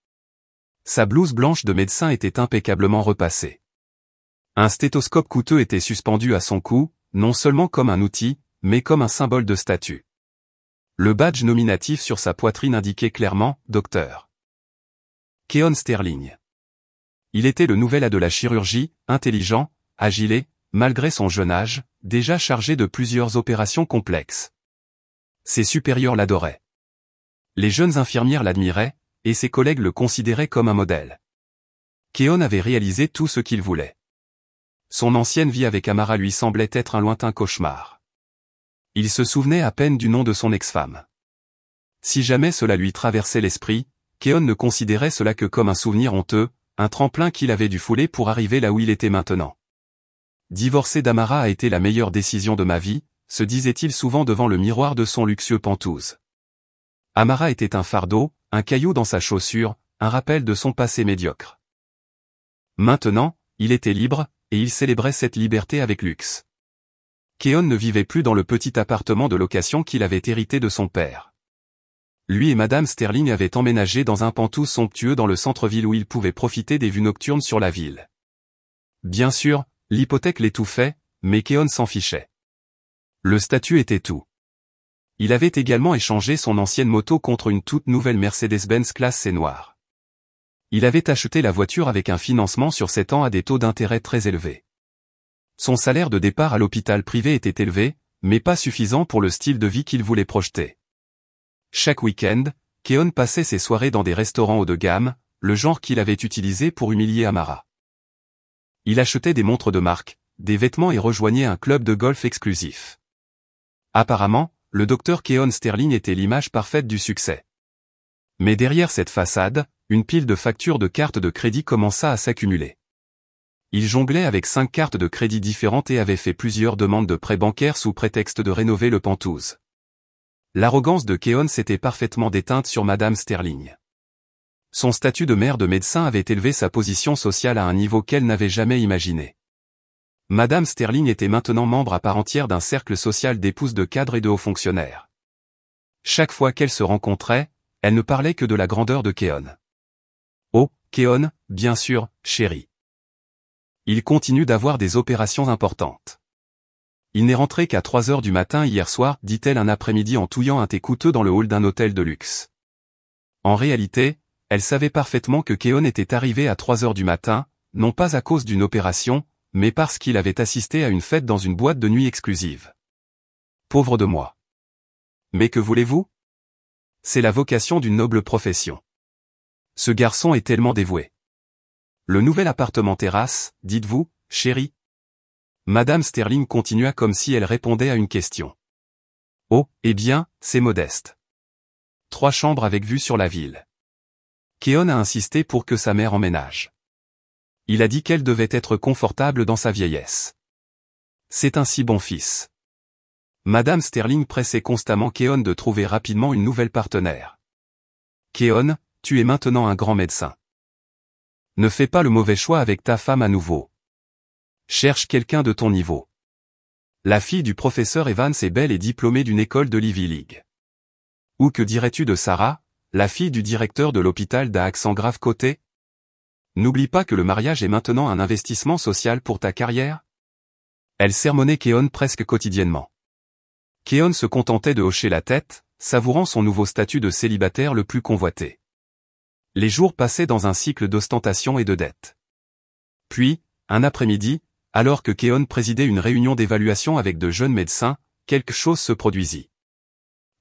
Sa blouse blanche de médecin était impeccablement repassée. Un stéthoscope coûteux était suspendu à son cou, non seulement comme un outil, mais comme un symbole de statut. Le badge nominatif sur sa poitrine indiquait clairement « Docteur Keon Sterling ». Il était le nouvel A de la chirurgie, intelligent, agile et, malgré son jeune âge, déjà chargé de plusieurs opérations complexes. Ses supérieurs l'adoraient. Les jeunes infirmières l'admiraient, et ses collègues le considéraient comme un modèle. Keon avait réalisé tout ce qu'il voulait. Son ancienne vie avec Amara lui semblait être un lointain cauchemar. Il se souvenait à peine du nom de son ex-femme. Si jamais cela lui traversait l'esprit, Keon ne considérait cela que comme un souvenir honteux, un tremplin qu'il avait dû fouler pour arriver là où il était maintenant. Divorcer d'Amara a été la meilleure décision de ma vie, se disait-il souvent devant le miroir de son luxueux Penthouse. Amara était un fardeau, un caillou dans sa chaussure, un rappel de son passé médiocre. Maintenant, il était libre, et il célébrait cette liberté avec luxe. Keon ne vivait plus dans le petit appartement de location qu'il avait hérité de son père. Lui et Madame Sterling avaient emménagé dans un Penthouse somptueux dans le centre-ville où ils pouvaient profiter des vues nocturnes sur la ville. Bien sûr, l'hypothèque l'étouffait, mais Keon s'en fichait. Le statut était tout. Il avait également échangé son ancienne moto contre une toute nouvelle Mercedes-Benz classe C noire. Il avait acheté la voiture avec un financement sur 7 ans à des taux d'intérêt très élevés. Son salaire de départ à l'hôpital privé était élevé, mais pas suffisant pour le style de vie qu'il voulait projeter. Chaque week-end, Keon passait ses soirées dans des restaurants haut de gamme, le genre qu'il avait utilisé pour humilier Amara. Il achetait des montres de marque, des vêtements et rejoignait un club de golf exclusif. Apparemment, le docteur Keon Sterling était l'image parfaite du succès. Mais derrière cette façade, une pile de factures de cartes de crédit commença à s'accumuler. Il jonglait avec 5 cartes de crédit différentes et avait fait plusieurs demandes de prêts bancaires sous prétexte de rénover le Penthouse. L'arrogance de Keon s'était parfaitement déteinte sur Madame Sterling. Son statut de mère de médecin avait élevé sa position sociale à un niveau qu'elle n'avait jamais imaginé. Madame Sterling était maintenant membre à part entière d'un cercle social d'épouses de cadres et de hauts fonctionnaires. Chaque fois qu'elles se rencontraient, elles ne parlaient que de la grandeur de Keon. Oh, Keon, bien sûr, chérie. Il continue d'avoir des opérations importantes. Il n'est rentré qu'à 3 heures du matin hier soir, dit-elle un après-midi en touillant un thé coûteux dans le hall d'un hôtel de luxe. En réalité, elle savait parfaitement que Keon était arrivé à 3 heures du matin, non pas à cause d'une opération, mais parce qu'il avait assisté à une fête dans une boîte de nuit exclusive. Pauvre de moi. Mais que voulez-vous? C'est la vocation d'une noble profession. Ce garçon est tellement dévoué. Le nouvel appartement terrasse, dites-vous, chérie? Madame Sterling continua comme si elle répondait à une question. Oh, eh bien, c'est modeste. 3 chambres avec vue sur la ville. Keon a insisté pour que sa mère emménage. Il a dit qu'elle devait être confortable dans sa vieillesse. C'est un si bon fils. Madame Sterling pressait constamment Keon de trouver rapidement une nouvelle partenaire. Keon, tu es maintenant un grand médecin. Ne fais pas le mauvais choix avec ta femme à nouveau. Cherche quelqu'un de ton niveau. La fille du professeur Evans est belle et diplômée d'une école de l'Ivy League. Ou que dirais-tu de Sarah, la fille du directeur de l'hôpital d'à accent grave côté? N'oublie pas que le mariage est maintenant un investissement social pour ta carrière. Elle sermonnait Keon presque quotidiennement. Keon se contentait de hocher la tête, savourant son nouveau statut de célibataire le plus convoité. Les jours passaient dans un cycle d'ostentation et de dette. Puis, un après-midi, alors que Keon présidait une réunion d'évaluation avec de jeunes médecins, quelque chose se produisit.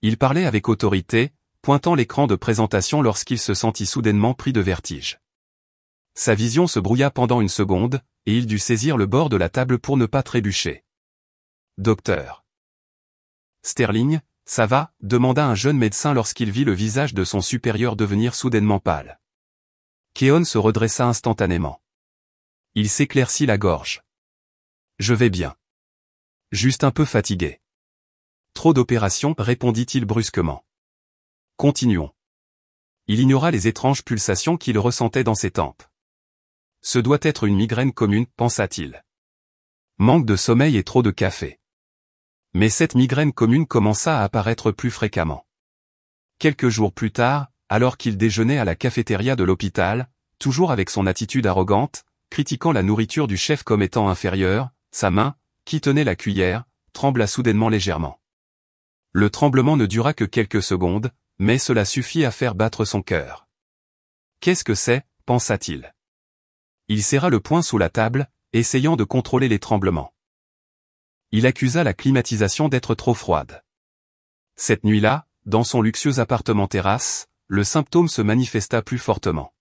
Il parlait avec autorité, pointant l'écran de présentation lorsqu'il se sentit soudainement pris de vertige. Sa vision se brouilla pendant une seconde, et il dut saisir le bord de la table pour ne pas trébucher. « Docteur Sterling, ça va ?» demanda un jeune médecin lorsqu'il vit le visage de son supérieur devenir soudainement pâle. Keon se redressa instantanément. Il s'éclaircit la gorge. Je vais bien. Juste un peu fatigué. Trop d'opérations, répondit-il brusquement. Continuons. Il ignora les étranges pulsations qu'il ressentait dans ses tempes. Ce doit être une migraine commune, pensa-t-il. Manque de sommeil et trop de café. Mais cette migraine commune commença à apparaître plus fréquemment. Quelques jours plus tard, alors qu'il déjeunait à la cafétéria de l'hôpital, toujours avec son attitude arrogante, critiquant la nourriture du chef comme étant inférieure, sa main, qui tenait la cuillère, trembla soudainement légèrement. Le tremblement ne dura que quelques secondes, mais cela suffit à faire battre son cœur. Qu'est-ce que c'est, pensa-t-il. Il serra le poing sous la table, essayant de contrôler les tremblements. Il accusa la climatisation d'être trop froide. Cette nuit-là, dans son luxueux appartement terrasse, le symptôme se manifesta plus fortement.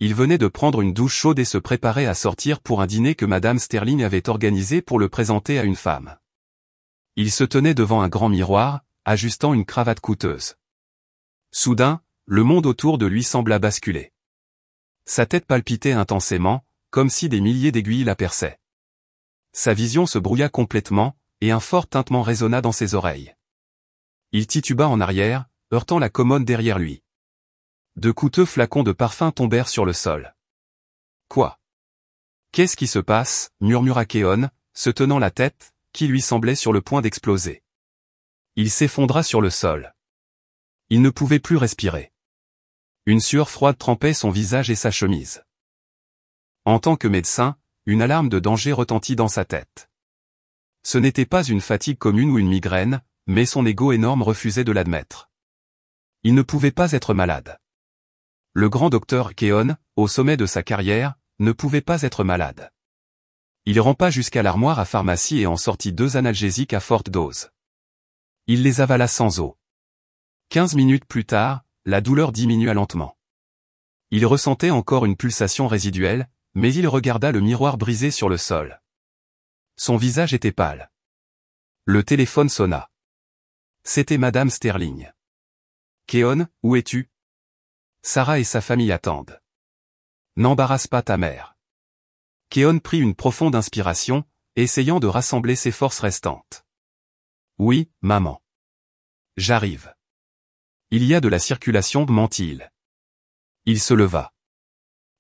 Il venait de prendre une douche chaude et se préparait à sortir pour un dîner que Madame Sterling avait organisé pour le présenter à une femme. Il se tenait devant un grand miroir, ajustant une cravate coûteuse. Soudain, le monde autour de lui sembla basculer. Sa tête palpitait intensément, comme si des milliers d'aiguilles la perçaient. Sa vision se brouilla complètement, et un fort tintement résonna dans ses oreilles. Il tituba en arrière, heurtant la commode derrière lui. De coûteux flacons de parfum tombèrent sur le sol. Quoi? Qu'est-ce qui se passe? Murmura Keon, se tenant la tête, qui lui semblait sur le point d'exploser. Il s'effondra sur le sol. Il ne pouvait plus respirer. Une sueur froide trempait son visage et sa chemise. En tant que médecin, une alarme de danger retentit dans sa tête. Ce n'était pas une fatigue commune ou une migraine, mais son ego énorme refusait de l'admettre. Il ne pouvait pas être malade. Le grand docteur Keon, au sommet de sa carrière, ne pouvait pas être malade. Il rampa jusqu'à l'armoire à pharmacie et en sortit 2 analgésiques à forte dose. Il les avala sans eau. 15 minutes plus tard, la douleur diminua lentement. Il ressentait encore une pulsation résiduelle, mais il regarda le miroir brisé sur le sol. Son visage était pâle. Le téléphone sonna. C'était Madame Sterling. Keon, où es-tu? Sarah et sa famille attendent. N'embarrasse pas ta mère. Keon prit une profonde inspiration, essayant de rassembler ses forces restantes. Oui, maman. J'arrive. Il y a de la circulation, mentit-il. Il se leva.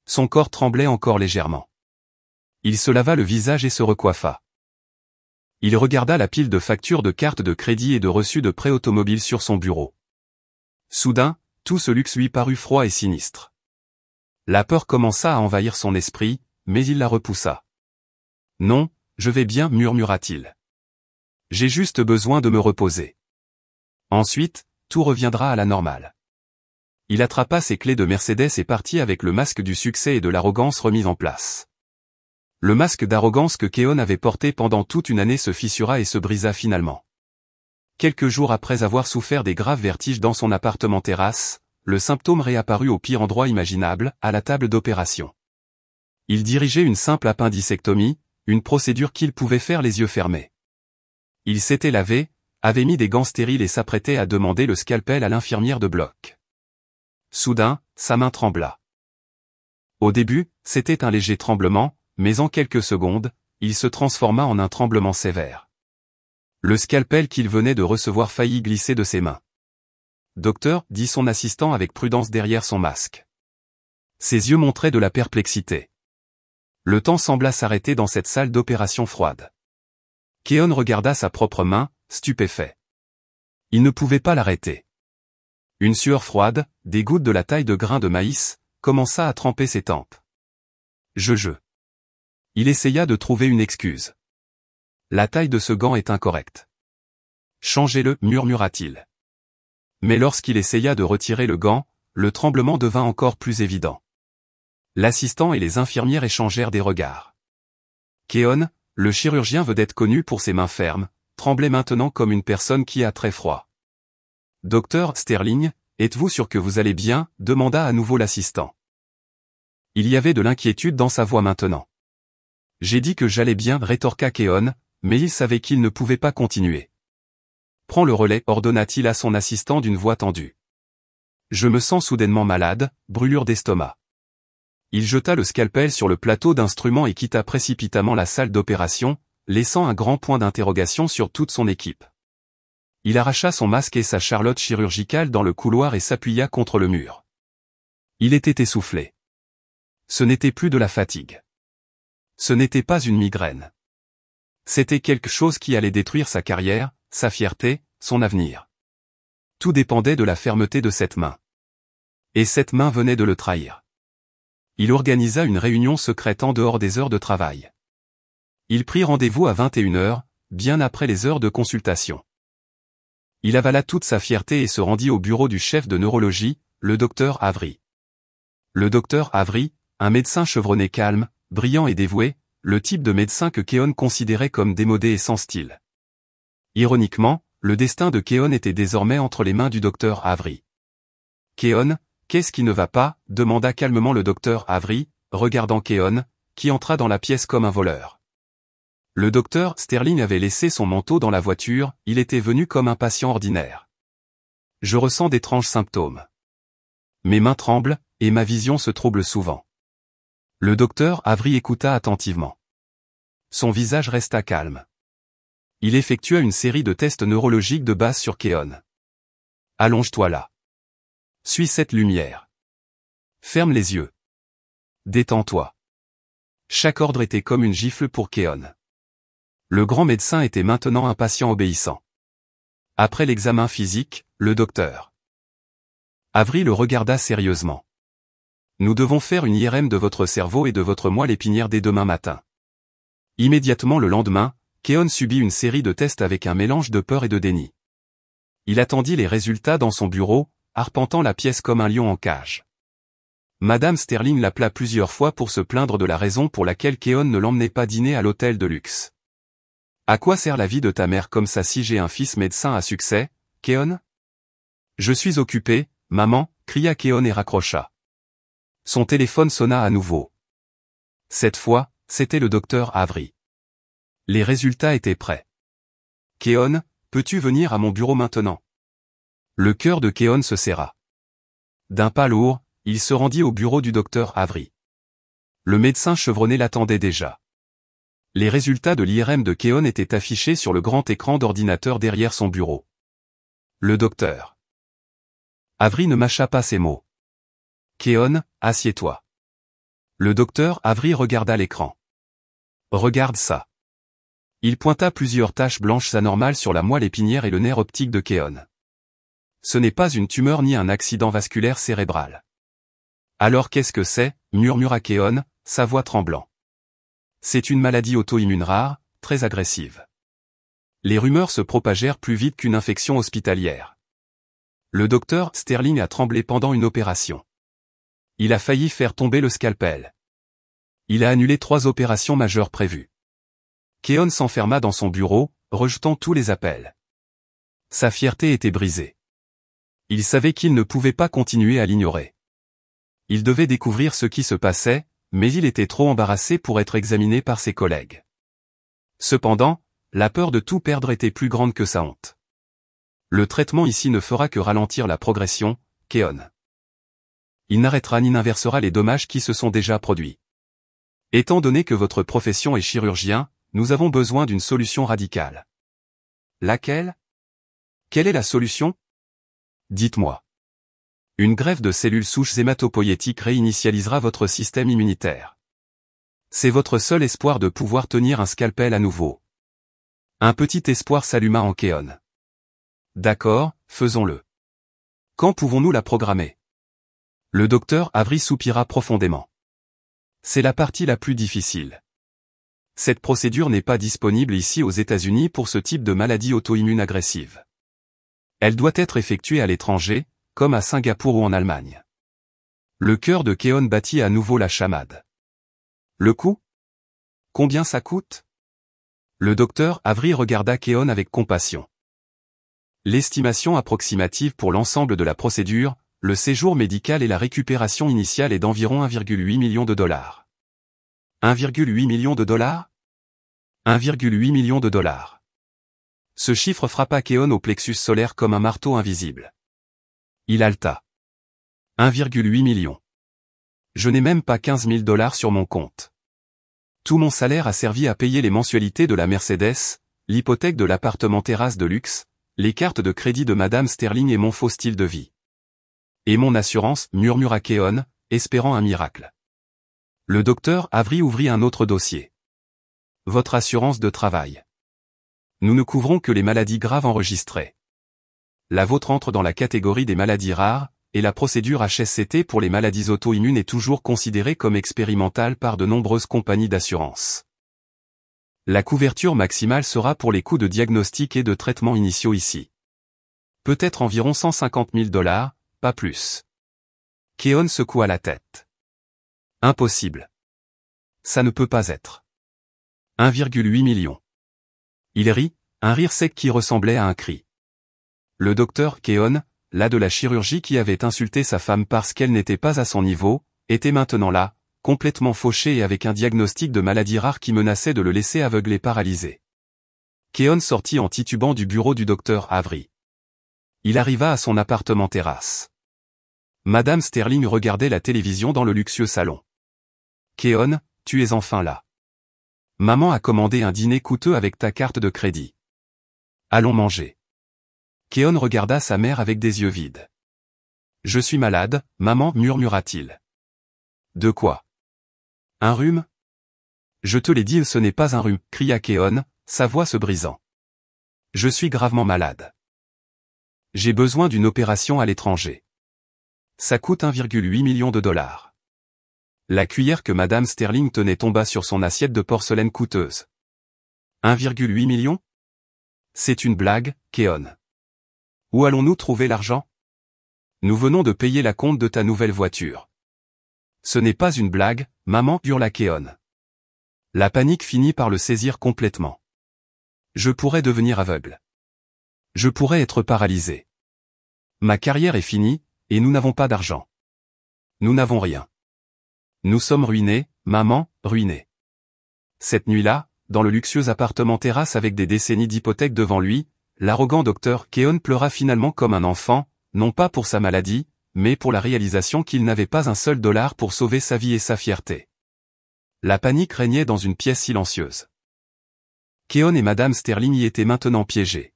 Son corps tremblait encore légèrement. Il se lava le visage et se recoiffa. Il regarda la pile de factures de cartes de crédit et de reçus de prêt automobile sur son bureau. Soudain, tout ce luxe lui parut froid et sinistre. La peur commença à envahir son esprit, mais il la repoussa. Non, je vais bien, murmura-t-il. J'ai juste besoin de me reposer. Ensuite, tout reviendra à la normale. Il attrapa ses clés de Mercedes et partit avec le masque du succès et de l'arrogance remis en place. Le masque d'arrogance que Keon avait porté pendant toute une année se fissura et se brisa finalement. Quelques jours après avoir souffert des graves vertiges dans son appartement terrasse, le symptôme réapparut au pire endroit imaginable, à la table d'opération. Il dirigeait une simple appendicectomie, une procédure qu'il pouvait faire les yeux fermés. Il s'était lavé, avait mis des gants stériles et s'apprêtait à demander le scalpel à l'infirmière de bloc. Soudain, sa main trembla. Au début, c'était un léger tremblement, mais en quelques secondes, il se transforma en un tremblement sévère. Le scalpel qu'il venait de recevoir faillit glisser de ses mains. « Docteur » dit son assistant avec prudence derrière son masque. Ses yeux montraient de la perplexité. Le temps sembla s'arrêter dans cette salle d'opération froide. Keon regarda sa propre main, stupéfait. Il ne pouvait pas l'arrêter. Une sueur froide, des gouttes de la taille de grains de maïs, commença à tremper ses tempes. Il essaya de trouver une excuse. La taille de ce gant est incorrecte. Changez-le, murmura-t-il. Mais lorsqu'il essaya de retirer le gant, le tremblement devint encore plus évident. L'assistant et les infirmières échangèrent des regards. Keon, le chirurgien vedette connu pour ses mains fermes, tremblait maintenant comme une personne qui a très froid. « Docteur Sterling, êtes-vous sûr que vous allez bien » demanda à nouveau l'assistant. Il y avait de l'inquiétude dans sa voix maintenant. « J'ai dit que j'allais bien » rétorqua Keon, mais il savait qu'il ne pouvait pas continuer. « Prends le relais » ordonna-t-il à son assistant d'une voix tendue. « Je me sens soudainement malade, brûlure d'estomac. » Il jeta le scalpel sur le plateau d'instruments et quitta précipitamment la salle d'opération, laissant un grand point d'interrogation sur toute son équipe. Il arracha son masque et sa charlotte chirurgicale dans le couloir et s'appuya contre le mur. Il était essoufflé. Ce n'était plus de la fatigue. Ce n'était pas une migraine. C'était quelque chose qui allait détruire sa carrière, sa fierté, son avenir. Tout dépendait de la fermeté de cette main. Et cette main venait de le trahir. Il organisa une réunion secrète en dehors des heures de travail. Il prit rendez-vous à 21h, bien après les heures de consultation. Il avala toute sa fierté et se rendit au bureau du chef de neurologie, le docteur Avery. Le docteur Avery, un médecin chevronné calme, brillant et dévoué, le type de médecin que Keon considérait comme démodé et sans style. Ironiquement, le destin de Keon était désormais entre les mains du docteur Avery. « Keon, qu'est-ce qui ne va pas ?» demanda calmement le docteur Avery, regardant Keon, qui entra dans la pièce comme un voleur. Le docteur Sterling avait laissé son manteau dans la voiture, il était venu comme un patient ordinaire. « Je ressens d'étranges symptômes. Mes mains tremblent, et ma vision se trouble souvent. » Le docteur Avery écouta attentivement. Son visage resta calme. Il effectua une série de tests neurologiques de base sur Keon. « Allonge-toi là. Suis cette lumière. Ferme les yeux. Détends-toi. » Chaque ordre était comme une gifle pour Keon. Le grand médecin était maintenant un patient obéissant. Après l'examen physique, le docteur Avery le regarda sérieusement. « Nous devons faire une IRM de votre cerveau et de votre moelle épinière dès demain matin. » Immédiatement le lendemain, Keon subit une série de tests avec un mélange de peur et de déni. Il attendit les résultats dans son bureau, arpentant la pièce comme un lion en cage. Madame Sterling l'appela plusieurs fois pour se plaindre de la raison pour laquelle Keon ne l'emmenait pas dîner à l'hôtel de luxe. « À quoi sert la vie de ta mère comme ça si j'ai un fils médecin à succès, Keon ? » « Je suis occupé, maman, » cria Keon et raccrocha. Son téléphone sonna à nouveau. Cette fois, c'était le docteur Avery. Les résultats étaient prêts. « Keon, peux-tu venir à mon bureau maintenant ?» Le cœur de Keon se serra. D'un pas lourd, il se rendit au bureau du docteur Avery. Le médecin chevronné l'attendait déjà. Les résultats de l'IRM de Keon étaient affichés sur le grand écran d'ordinateur derrière son bureau. Le docteur Avery ne mâcha pas ses mots. « Keon, assieds-toi. » Le docteur Avery regarda l'écran. « Regarde ça. » Il pointa plusieurs taches blanches anormales sur la moelle épinière et le nerf optique de Keon. « Ce n'est pas une tumeur ni un accident vasculaire cérébral. »« Alors qu'est-ce que c'est ?» murmura Keon, sa voix tremblant. « C'est une maladie auto-immune rare, très agressive. » Les rumeurs se propagèrent plus vite qu'une infection hospitalière. Le docteur Sterling a tremblé pendant une opération. Il a failli faire tomber le scalpel. Il a annulé 3 opérations majeures prévues. Keon s'enferma dans son bureau, rejetant tous les appels. Sa fierté était brisée. Il savait qu'il ne pouvait pas continuer à l'ignorer. Il devait découvrir ce qui se passait, mais il était trop embarrassé pour être examiné par ses collègues. Cependant, la peur de tout perdre était plus grande que sa honte. Le traitement ici ne fera que ralentir la progression, Keon. Il n'arrêtera ni n'inversera les dommages qui se sont déjà produits. Étant donné que votre profession est chirurgien, nous avons besoin d'une solution radicale. Laquelle ? Quelle est la solution ? Dites-moi. Une greffe de cellules souches hématopoïétiques réinitialisera votre système immunitaire. C'est votre seul espoir de pouvoir tenir un scalpel à nouveau. Un petit espoir s'alluma en Keon. D'accord, faisons-le. Quand pouvons-nous la programmer ? Le docteur Avery soupira profondément. C'est la partie la plus difficile. Cette procédure n'est pas disponible ici aux États-Unis pour ce type de maladie auto-immune agressive. Elle doit être effectuée à l'étranger, comme à Singapour ou en Allemagne. Le cœur de Keon battit à nouveau la chamade. Le coût ? Combien ça coûte ? Le docteur Avery regarda Keon avec compassion. L'estimation approximative pour l'ensemble de la procédure, le séjour médical et la récupération initiale est d'environ 1,8 million de dollars. 1,8 million de dollars ? 1,8 million de dollars. Ce chiffre frappa Keon au plexus solaire comme un marteau invisible. Il haleta. 1,8 million. Je n'ai même pas 15 000 $ sur mon compte. Tout mon salaire a servi à payer les mensualités de la Mercedes, l'hypothèque de l'appartement terrasse de luxe, les cartes de crédit de Madame Sterling et mon faux style de vie. Et mon assurance, murmura Keon, espérant un miracle. Le docteur Avery ouvrit un autre dossier. Votre assurance de travail. Nous ne couvrons que les maladies graves enregistrées. La vôtre entre dans la catégorie des maladies rares, et la procédure HSCT pour les maladies auto-immunes est toujours considérée comme expérimentale par de nombreuses compagnies d'assurance. La couverture maximale sera pour les coûts de diagnostic et de traitement initiaux ici. Peut-être environ 150 000 $, pas plus. Keon secoua la tête. Impossible. Ça ne peut pas être. 1,8 million. Il rit, un rire sec qui ressemblait à un cri. Le docteur Keon, là de la chirurgie qui avait insulté sa femme parce qu'elle n'était pas à son niveau, était maintenant là, complètement fauché et avec un diagnostic de maladie rare qui menaçait de le laisser aveugle et paralysé. Keon sortit en titubant du bureau du docteur Avery. Il arriva à son appartement terrasse. Madame Sterling regardait la télévision dans le luxueux salon. Keon, tu es enfin là. Maman a commandé un dîner coûteux avec ta carte de crédit. Allons manger. Keon regarda sa mère avec des yeux vides. Je suis malade, maman, murmura-t-il. De quoi? Un rhume? Je te l'ai dit, ce n'est pas un rhume, cria Keon, sa voix se brisant. Je suis gravement malade. J'ai besoin d'une opération à l'étranger. Ça coûte 1,8 million de $. La cuillère que Madame Sterling tenait tomba sur son assiette de porcelaine coûteuse. 1,8 million? C'est une blague, Keon. Où allons-nous trouver l'argent? Nous venons de payer la compte de ta nouvelle voiture. Ce n'est pas une blague, maman, hurla Keon. La panique finit par le saisir complètement. Je pourrais devenir aveugle. Je pourrais être paralysé. Ma carrière est finie, et nous n'avons pas d'argent. Nous n'avons rien. Nous sommes ruinés, maman, ruinés. Cette nuit-là, dans le luxueux appartement terrasse avec des décennies d'hypothèque devant lui, l'arrogant docteur Keon pleura finalement comme un enfant, non pas pour sa maladie, mais pour la réalisation qu'il n'avait pas un seul dollar pour sauver sa vie et sa fierté. La panique régnait dans une pièce silencieuse. Keon et Madame Sterling y étaient maintenant piégés.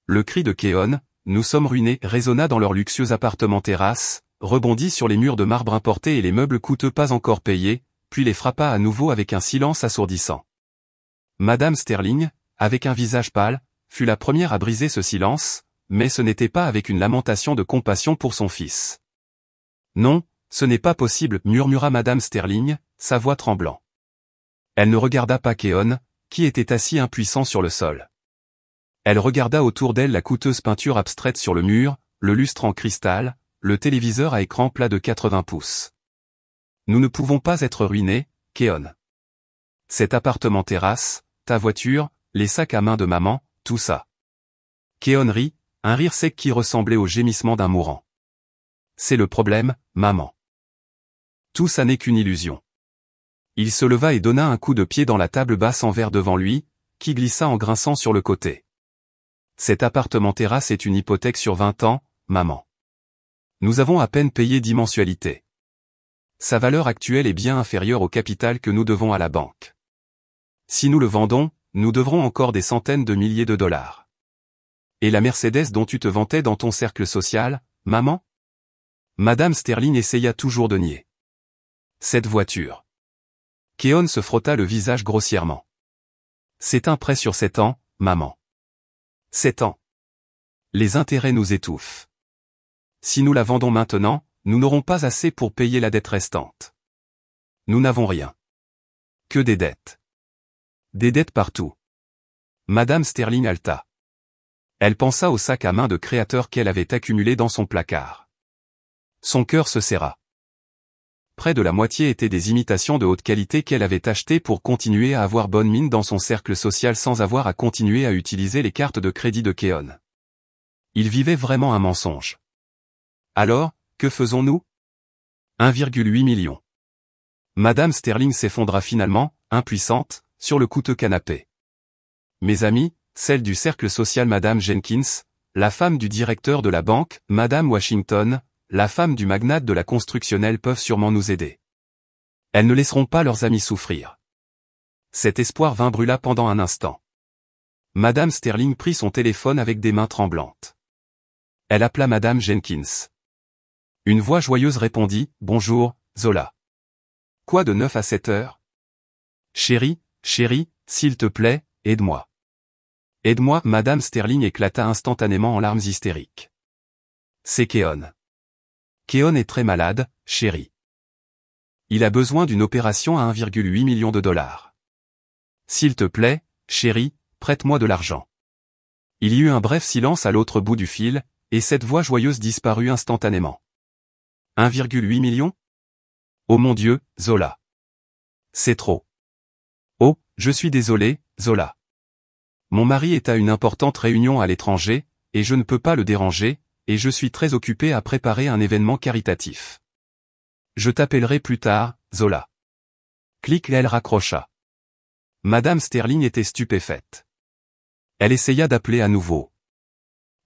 Le cri de Keon, « Nous sommes ruinés » résonna dans leur luxueux appartement terrasse, rebondit sur les murs de marbre importés et les meubles coûteux pas encore payés, puis les frappa à nouveau avec un silence assourdissant. Madame Sterling, avec un visage pâle, fut la première à briser ce silence, mais ce n'était pas avec une lamentation de compassion pour son fils. Non, ce n'est pas possible, murmura Madame Sterling, sa voix tremblant. Elle ne regarda pas Keon, qui était assis impuissant sur le sol. Elle regarda autour d'elle la coûteuse peinture abstraite sur le mur, le lustre en cristal, le téléviseur à écran plat de 80 pouces. Nous ne pouvons pas être ruinés, Keon. Cet appartement terrasse, ta voiture, les sacs à main de maman, tout ça. Keon rit, un rire sec qui ressemblait au gémissement d'un mourant. C'est le problème, maman. Tout ça n'est qu'une illusion. Il se leva et donna un coup de pied dans la table basse en verre devant lui, qui glissa en grinçant sur le côté. Cet appartement terrasse est une hypothèque sur 20 ans, maman. Nous avons à peine payé 10 mensualités. Sa valeur actuelle est bien inférieure au capital que nous devons à la banque. Si nous le vendons, nous devrons encore des centaines de milliers de dollars. Et la Mercedes dont tu te vantais dans ton cercle social, maman? Madame Sterling essaya toujours de nier. Cette voiture. Keon se frotta le visage grossièrement. C'est un prêt sur 7 ans, maman. 7 ans. Les intérêts nous étouffent. Si nous la vendons maintenant, nous n'aurons pas assez pour payer la dette restante. Nous n'avons rien. Que des dettes. Des dettes partout. Madame Sterling halta. Elle pensa au sac à main de créateur qu'elle avait accumulé dans son placard. Son cœur se serra. Près de la moitié étaient des imitations de haute qualité qu'elle avait achetées pour continuer à avoir bonne mine dans son cercle social sans avoir à continuer à utiliser les cartes de crédit de Keon. Il vivait vraiment un mensonge. Alors, que faisons-nous? 1,8 million. Madame Sterling s'effondra finalement, impuissante, sur le coûteux canapé. Mes amis, celle du cercle social Madame Jenkins, la femme du directeur de la banque, Madame Washington, la femme du magnate de la constructionnelle peuvent sûrement nous aider. Elles ne laisseront pas leurs amis souffrir. Cet espoir vain brûla pendant un instant. Madame Sterling prit son téléphone avec des mains tremblantes. Elle appela Madame Jenkins. Une voix joyeuse répondit, « Bonjour, Zola. Quoi de 9 à 7 heures? Chérie, s'il te plaît, aide-moi. Aide-moi !» Madame Sterling éclata instantanément en larmes hystériques. C'est Keon. Keon est très malade, chérie. Il a besoin d'une opération à 1,8 million de dollars. S'il te plaît, chérie, prête-moi de l'argent. Il y eut un bref silence à l'autre bout du fil, et cette voix joyeuse disparut instantanément. 1,8 million? Oh mon Dieu, Zola. C'est trop. Oh, je suis désolé, Zola. Mon mari est à une importante réunion à l'étranger, et je ne peux pas le déranger, et je suis très occupé à préparer un événement caritatif. Je t'appellerai plus tard, Zola. Clic, elle raccrocha. Madame Sterling était stupéfaite. Elle essaya d'appeler à nouveau.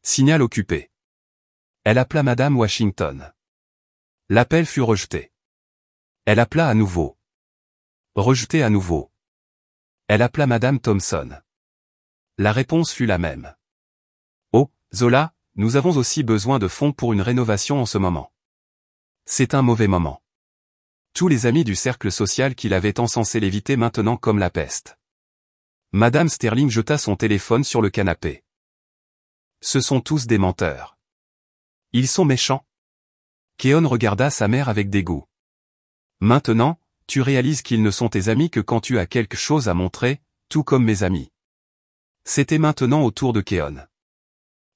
Signal occupé. Elle appela Madame Washington. L'appel fut rejeté. Elle appela à nouveau. Rejeté à nouveau. Elle appela Madame Thompson. La réponse fut la même. Oh, Zola, nous avons aussi besoin de fonds pour une rénovation en ce moment. C'est un mauvais moment. Tous les amis du cercle social qu'il avait encensé l'éviter maintenant comme la peste. Madame Sterling jeta son téléphone sur le canapé. Ce sont tous des menteurs. Ils sont méchants. Keon regarda sa mère avec dégoût. Maintenant, tu réalises qu'ils ne sont tes amis que quand tu as quelque chose à montrer, tout comme mes amis. C'était maintenant au tour de Keon.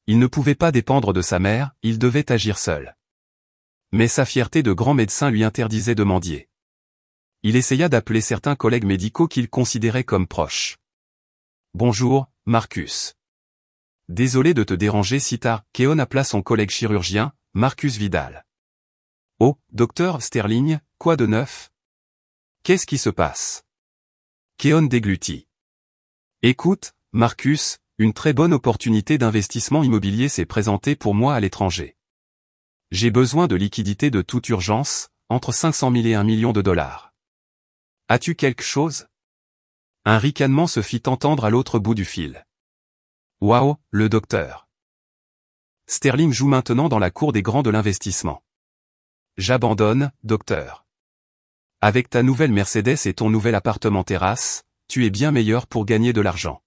Il ne pouvait pas dépendre de sa mère, il devait agir seul. Mais sa fierté de grand médecin lui interdisait de mendier. Il essaya d'appeler certains collègues médicaux qu'il considérait comme proches. Bonjour, Marcus. Désolé de te déranger si tard, Keon appela son collègue chirurgien, Marcus Vidal. Oh, docteur Sterling, quoi de neuf? Qu'est-ce qui se passe? Keon déglutit. Écoute, Marcus, une très bonne opportunité d'investissement immobilier s'est présentée pour moi à l'étranger. J'ai besoin de liquidités de toute urgence, entre 500 000 et 1 million de dollars. As-tu quelque chose? Un ricanement se fit entendre à l'autre bout du fil. Waouh, le docteur. Sterling joue maintenant dans la cour des grands de l'investissement. J'abandonne, docteur. Avec ta nouvelle Mercedes et ton nouvel appartement terrasse, tu es bien meilleur pour gagner de l'argent.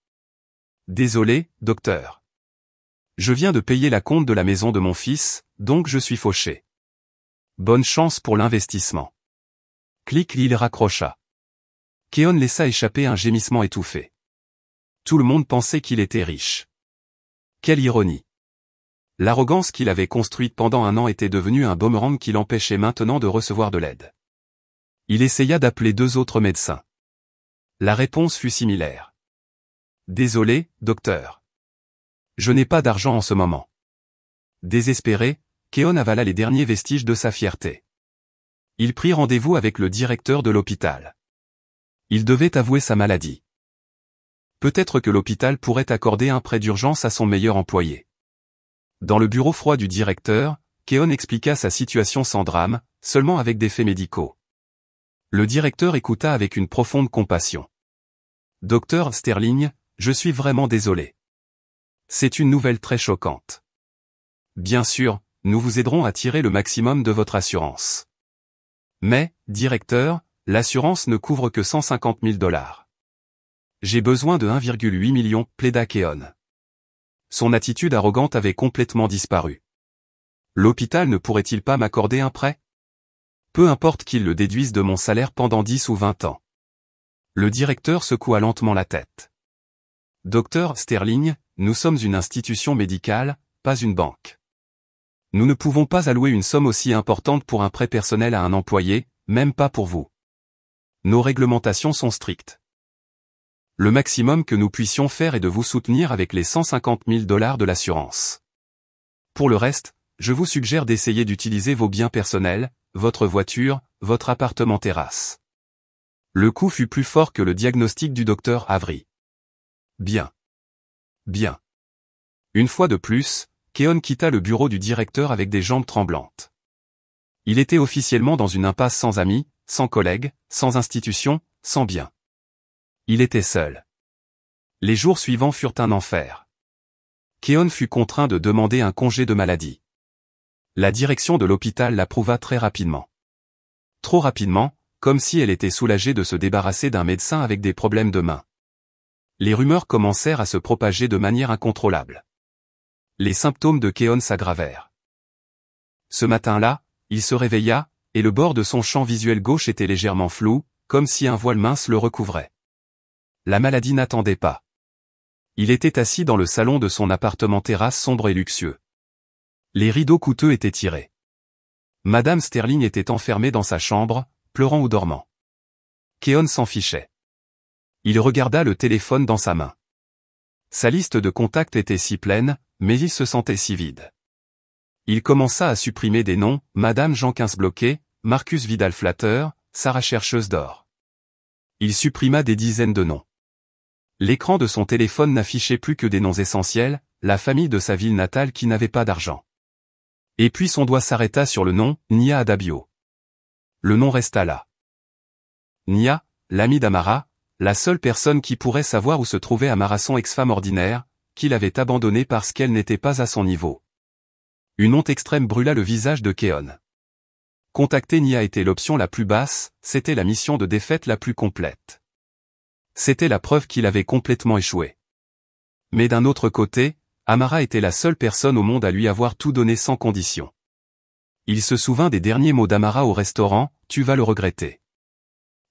Désolé, docteur. Je viens de payer la compte de la maison de mon fils, donc je suis fauché. Bonne chance pour l'investissement. Clic, il raccrocha. Keon laissa échapper un gémissement étouffé. Tout le monde pensait qu'il était riche. Quelle ironie. L'arrogance qu'il avait construite pendant un an était devenue un boomerang qui l'empêchait maintenant de recevoir de l'aide. Il essaya d'appeler 2 autres médecins. La réponse fut similaire. Désolé, docteur. Je n'ai pas d'argent en ce moment. Désespéré, Keon avala les derniers vestiges de sa fierté. Il prit rendez-vous avec le directeur de l'hôpital. Il devait avouer sa maladie. Peut-être que l'hôpital pourrait accorder un prêt d'urgence à son meilleur employé. Dans le bureau froid du directeur, Keon expliqua sa situation sans drame, seulement avec des faits médicaux. Le directeur écouta avec une profonde compassion. Docteur Sterling, je suis vraiment désolé. C'est une nouvelle très choquante. Bien sûr, nous vous aiderons à tirer le maximum de votre assurance. Mais, directeur, l'assurance ne couvre que 150 000 dollars. J'ai besoin de 1,8 million, plaida Keon. Son attitude arrogante avait complètement disparu. L'hôpital ne pourrait-il pas m'accorder un prêt? Peu importe qu'il le déduise de mon salaire pendant 10 ou 20 ans. Le directeur secoua lentement la tête. Docteur Sterling, nous sommes une institution médicale, pas une banque. Nous ne pouvons pas allouer une somme aussi importante pour un prêt personnel à un employé, même pas pour vous. Nos réglementations sont strictes. Le maximum que nous puissions faire est de vous soutenir avec les 150 000 dollars de l'assurance. Pour le reste, je vous suggère d'essayer d'utiliser vos biens personnels, votre voiture, votre appartement terrasse. Le coup fut plus fort que le diagnostic du docteur Avery. Bien. Bien. Une fois de plus, Keon quitta le bureau du directeur avec des jambes tremblantes. Il était officiellement dans une impasse sans amis, sans collègues, sans institution, sans biens. Il était seul. Les jours suivants furent un enfer. Keon fut contraint de demander un congé de maladie. La direction de l'hôpital l'approuva très rapidement. Trop rapidement, comme si elle était soulagée de se débarrasser d'un médecin avec des problèmes de main. Les rumeurs commencèrent à se propager de manière incontrôlable. Les symptômes de Keon s'aggravèrent. Ce matin-là, il se réveilla, et le bord de son champ visuel gauche était légèrement flou, comme si un voile mince le recouvrait. La maladie n'attendait pas. Il était assis dans le salon de son appartement terrasse sombre et luxueux. Les rideaux coûteux étaient tirés. Madame Sterling était enfermée dans sa chambre, pleurant ou dormant. Keon s'en fichait. Il regarda le téléphone dans sa main. Sa liste de contacts était si pleine, mais il se sentait si vide. Il commença à supprimer des noms, Madame Jenkins bloqué, Marcus Vidal flatteur, Sarah chercheuse d'or. Il supprima des dizaines de noms. L'écran de son téléphone n'affichait plus que des noms essentiels, la famille de sa ville natale qui n'avait pas d'argent. Et puis son doigt s'arrêta sur le nom, Nia Adabio. Le nom resta là. Nia, l'amie d'Amara, la seule personne qui pourrait savoir où se trouvait Amara, son ex-femme ordinaire, qu'il avait abandonnée parce qu'elle n'était pas à son niveau. Une honte extrême brûla le visage de Keon. Contacter Nia était l'option la plus basse, c'était la mission de défaite la plus complète. C'était la preuve qu'il avait complètement échoué. Mais d'un autre côté, Amara était la seule personne au monde à lui avoir tout donné sans condition. Il se souvint des derniers mots d'Amara au restaurant, « Tu vas le regretter ».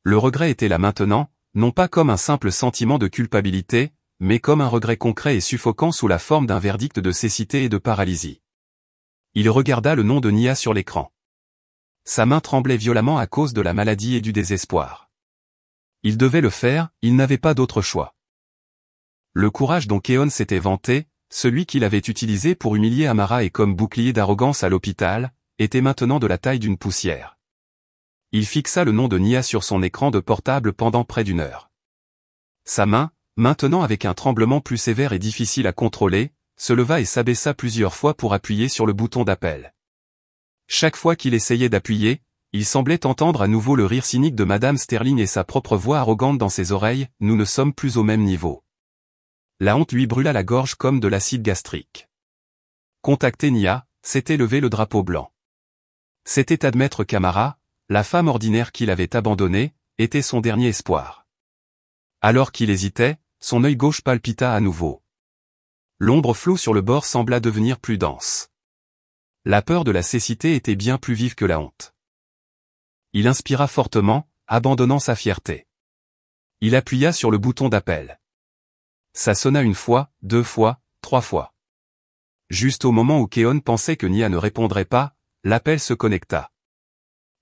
Le regret était là maintenant, non pas comme un simple sentiment de culpabilité, mais comme un regret concret et suffocant sous la forme d'un verdict de cécité et de paralysie. Il regarda le nom de Nia sur l'écran. Sa main tremblait violemment à cause de la maladie et du désespoir. Il devait le faire, il n'avait pas d'autre choix. Le courage dont Keon s'était vanté, celui qu'il avait utilisé pour humilier Amara et comme bouclier d'arrogance à l'hôpital, était maintenant de la taille d'une poussière. Il fixa le nom de Nia sur son écran de portable pendant près d'une heure. Sa main, maintenant avec un tremblement plus sévère et difficile à contrôler, se leva et s'abaissa plusieurs fois pour appuyer sur le bouton d'appel. Chaque fois qu'il essayait d'appuyer, il semblait entendre à nouveau le rire cynique de Madame Sterling et sa propre voix arrogante dans ses oreilles, « Nous ne sommes plus au même niveau ». La honte lui brûla la gorge comme de l'acide gastrique. Contacter Nia, c'était lever le drapeau blanc. C'était admettre qu'Amara, la femme ordinaire qu'il avait abandonnée, était son dernier espoir. Alors qu'il hésitait, son œil gauche palpita à nouveau. L'ombre floue sur le bord sembla devenir plus dense. La peur de la cécité était bien plus vive que la honte. Il inspira fortement, abandonnant sa fierté. Il appuya sur le bouton d'appel. Ça sonna une fois, 2 fois, 3 fois. Juste au moment où Keon pensait que Nia ne répondrait pas, l'appel se connecta.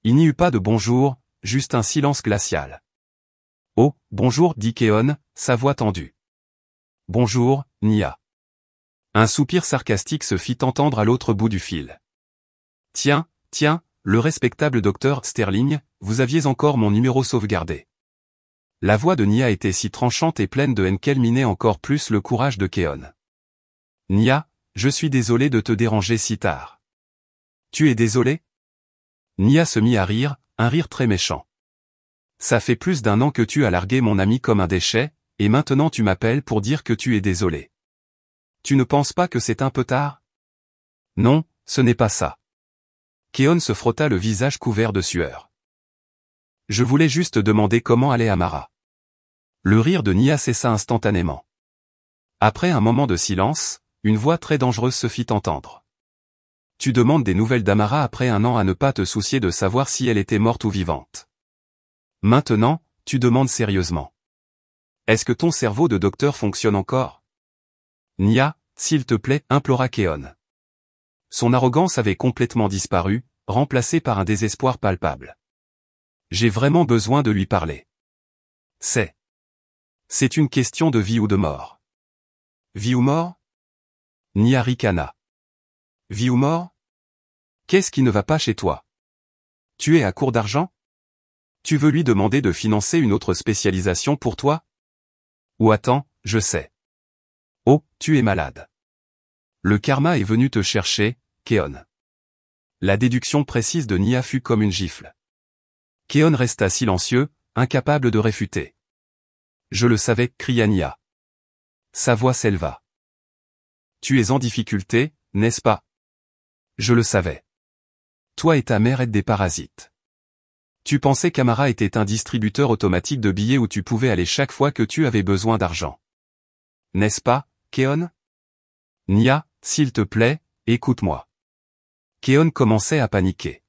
Il n'y eut pas de bonjour, juste un silence glacial. « Oh, bonjour » dit Keon, sa voix tendue. « Bonjour, Nia. » Un soupir sarcastique se fit entendre à l'autre bout du fil. « Tiens, le respectable docteur Sterling, vous aviez encore mon numéro sauvegardé. » La voix de Nia était si tranchante et pleine de haine qu'elle minait encore plus le courage de Keon. « Nia, je suis désolé de te déranger si tard. »« Tu es désolé ?» Nia se mit à rire, un rire très méchant. « Ça fait plus d'1 an que tu as largué mon ami comme un déchet, et maintenant tu m'appelles pour dire que tu es désolé. Tu ne penses pas que c'est un peu tard ? » « Non, ce n'est pas ça. » Keon se frotta le visage couvert de sueur. « Je voulais juste demander comment allait Amara. » Le rire de Nia cessa instantanément. Après un moment de silence, une voix très dangereuse se fit entendre. « Tu demandes des nouvelles d'Amara après 1 an à ne pas te soucier de savoir si elle était morte ou vivante. Maintenant, tu demandes sérieusement. Est-ce que ton cerveau de docteur fonctionne encore ? » « Nia, s'il te plaît, » implora Keon. Son arrogance avait complètement disparu, remplacée par un désespoir palpable. « J'ai vraiment besoin de lui parler. C'est une question de vie ou de mort. » « Vie ou mort ? » Nia ricana. « Vie ou mort ? Qu'est-ce qui ne va pas chez toi ? Tu es à court d'argent ? Tu veux lui demander de financer une autre spécialisation pour toi ? Ou attends, je sais. Oh, tu es malade. Le karma est venu te chercher, Keon. » La déduction précise de Nia fut comme une gifle. Keon resta silencieux, incapable de réfuter. Je le savais, cria Nia. Sa voix s'éleva. Tu es en difficulté, n'est-ce pas? Je le savais. Toi et ta mère êtes des parasites. Tu pensais qu'Amara était un distributeur automatique de billets où tu pouvais aller chaque fois que tu avais besoin d'argent. N'est-ce pas, Keon? Nia, s'il te plaît, écoute-moi. Keon commençait à paniquer.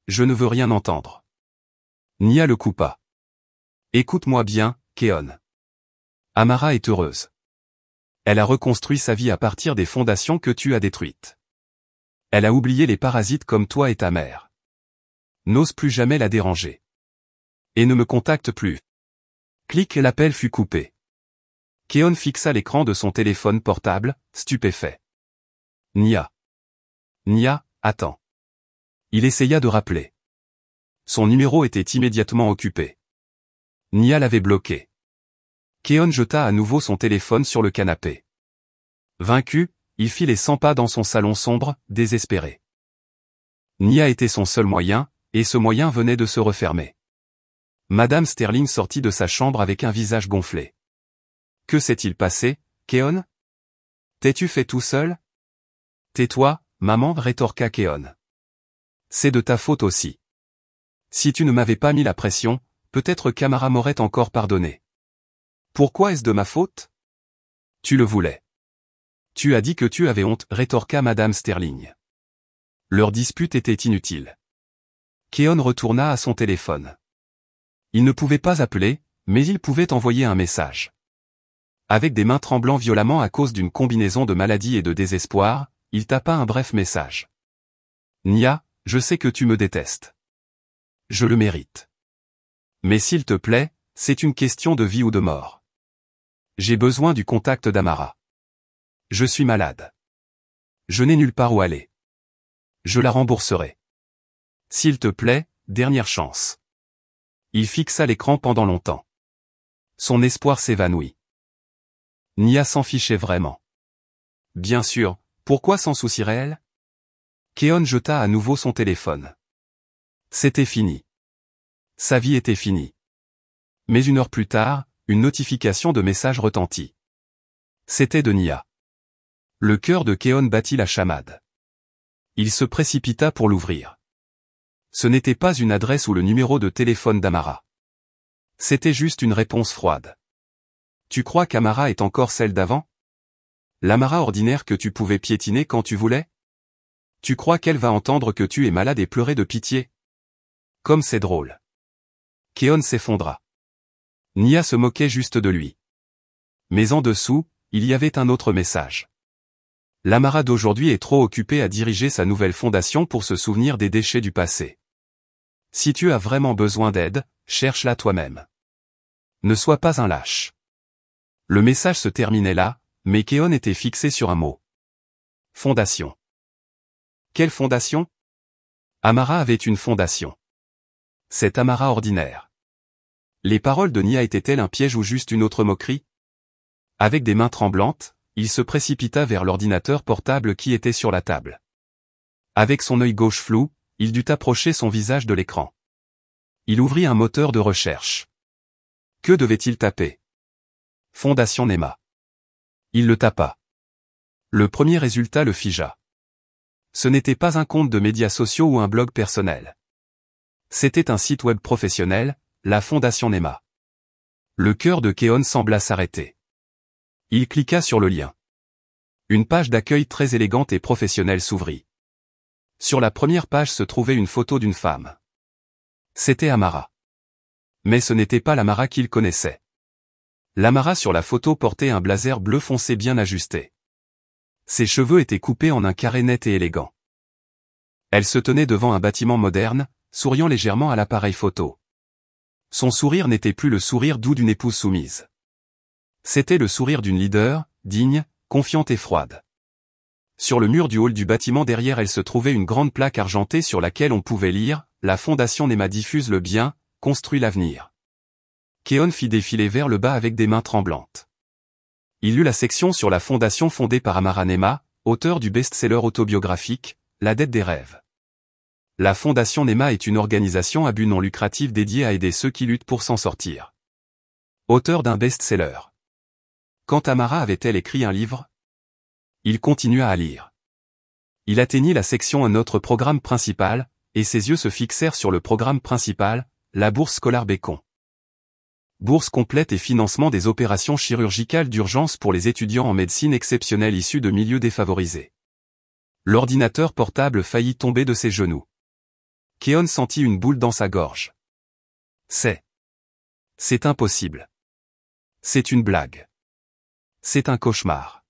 Je ne veux rien entendre. Nia le coupa. Écoute-moi bien, Keon. Amara est heureuse. Elle a reconstruit sa vie à partir des fondations que tu as détruites. Elle a oublié les parasites comme toi et ta mère. N'ose plus jamais la déranger. Et ne me contacte plus. Clic, l'appel fut coupé. Keon fixa l'écran de son téléphone portable, stupéfait. Nia. Nia, attends. Il essaya de rappeler. Son numéro était immédiatement occupé. Nia l'avait bloqué. Keon jeta à nouveau son téléphone sur le canapé. Vaincu, il fit les 100 pas dans son salon sombre, désespéré. Nia était son seul moyen, et ce moyen venait de se refermer. Madame Sterling sortit de sa chambre avec un visage gonflé. Que s'est-il passé, Keon? T'es-tu fait tout seul? Tais-toi, maman, rétorqua Keon. C'est de ta faute aussi. Si tu ne m'avais pas mis la pression, peut-être qu'Amara m'aurait encore pardonné. Pourquoi est-ce de ma faute? Tu le voulais. Tu as dit que tu avais honte, rétorqua Madame Sterling. Leur dispute était inutile. Keon retourna à son téléphone. Il ne pouvait pas appeler, mais il pouvait envoyer un message. Avec des mains tremblant violemment à cause d'une combinaison de maladie et de désespoir, il tapa un bref message. Nia, je sais que tu me détestes. Je le mérite. Mais s'il te plaît, c'est une question de vie ou de mort. J'ai besoin du contact d'Amara. Je suis malade. Je n'ai nulle part où aller. Je la rembourserai. S'il te plaît, dernière chance. Il fixa l'écran pendant longtemps. Son espoir s'évanouit. Nia s'en fichait vraiment. Bien sûr, pourquoi s'en soucierait-elle? Keon jeta à nouveau son téléphone. C'était fini. Sa vie était finie. Mais une heure plus tard, une notification de message retentit. C'était de Nia. Le cœur de Keon battit la chamade. Il se précipita pour l'ouvrir. Ce n'était pas une adresse ou le numéro de téléphone d'Amara. C'était juste une réponse froide. Tu crois qu'Amara est encore celle d'avant? L'Amara ordinaire que tu pouvais piétiner quand tu voulais? Tu crois qu'elle va entendre que tu es malade et pleurer de pitié? Comme c'est drôle. Keon s'effondra. Nia se moquait juste de lui. Mais en dessous, il y avait un autre message. L'Amara d'aujourd'hui est trop occupée à diriger sa nouvelle fondation pour se souvenir des déchets du passé. Si tu as vraiment besoin d'aide, cherche-la toi-même. Ne sois pas un lâche. Le message se terminait là, mais Keon était fixé sur un mot. Fondation. Quelle fondation? Amara avait une fondation. Cette Amara ordinaire. Les paroles de Nia étaient-elles un piège ou juste une autre moquerie? Avec des mains tremblantes, il se précipita vers l'ordinateur portable qui était sur la table. Avec son œil gauche flou, il dut approcher son visage de l'écran. Il ouvrit un moteur de recherche. Que devait-il taper? Fondation Nema. Il le tapa. Le premier résultat le figea. Ce n'était pas un compte de médias sociaux ou un blog personnel. C'était un site web professionnel, la Fondation Nema. Le cœur de Keon sembla s'arrêter. Il cliqua sur le lien. Une page d'accueil très élégante et professionnelle s'ouvrit. Sur la première page se trouvait une photo d'une femme. C'était Amara. Mais ce n'était pas l'Amara qu'il connaissait. L'Amara sur la photo portait un blazer bleu foncé bien ajusté. Ses cheveux étaient coupés en un carré net et élégant. Elle se tenait devant un bâtiment moderne, souriant légèrement à l'appareil photo. Son sourire n'était plus le sourire doux d'une épouse soumise. C'était le sourire d'une leader, digne, confiante et froide. Sur le mur du hall du bâtiment derrière elle se trouvait une grande plaque argentée sur laquelle on pouvait lire « La Fondation Nema diffuse le bien, construit l'avenir ». Keon fit défiler vers le bas avec des mains tremblantes. Il lut la section sur la fondation fondée par Amara Nema, auteur du best-seller autobiographique « La dette des rêves ». La Fondation Nema est une organisation à but non lucratif dédiée à aider ceux qui luttent pour s'en sortir. Auteur d'un best-seller. Quand Amara avait-elle écrit un livre? Il continua à lire. Il atteignit la section Un autre programme principal, et ses yeux se fixèrent sur le programme principal, la bourse scolaire Bacon. Bourse complète et financement des opérations chirurgicales d'urgence pour les étudiants en médecine exceptionnelle issus de milieux défavorisés. L'ordinateur portable faillit tomber de ses genoux. Keon sentit une boule dans sa gorge. C'est impossible. C'est une blague. C'est un cauchemar.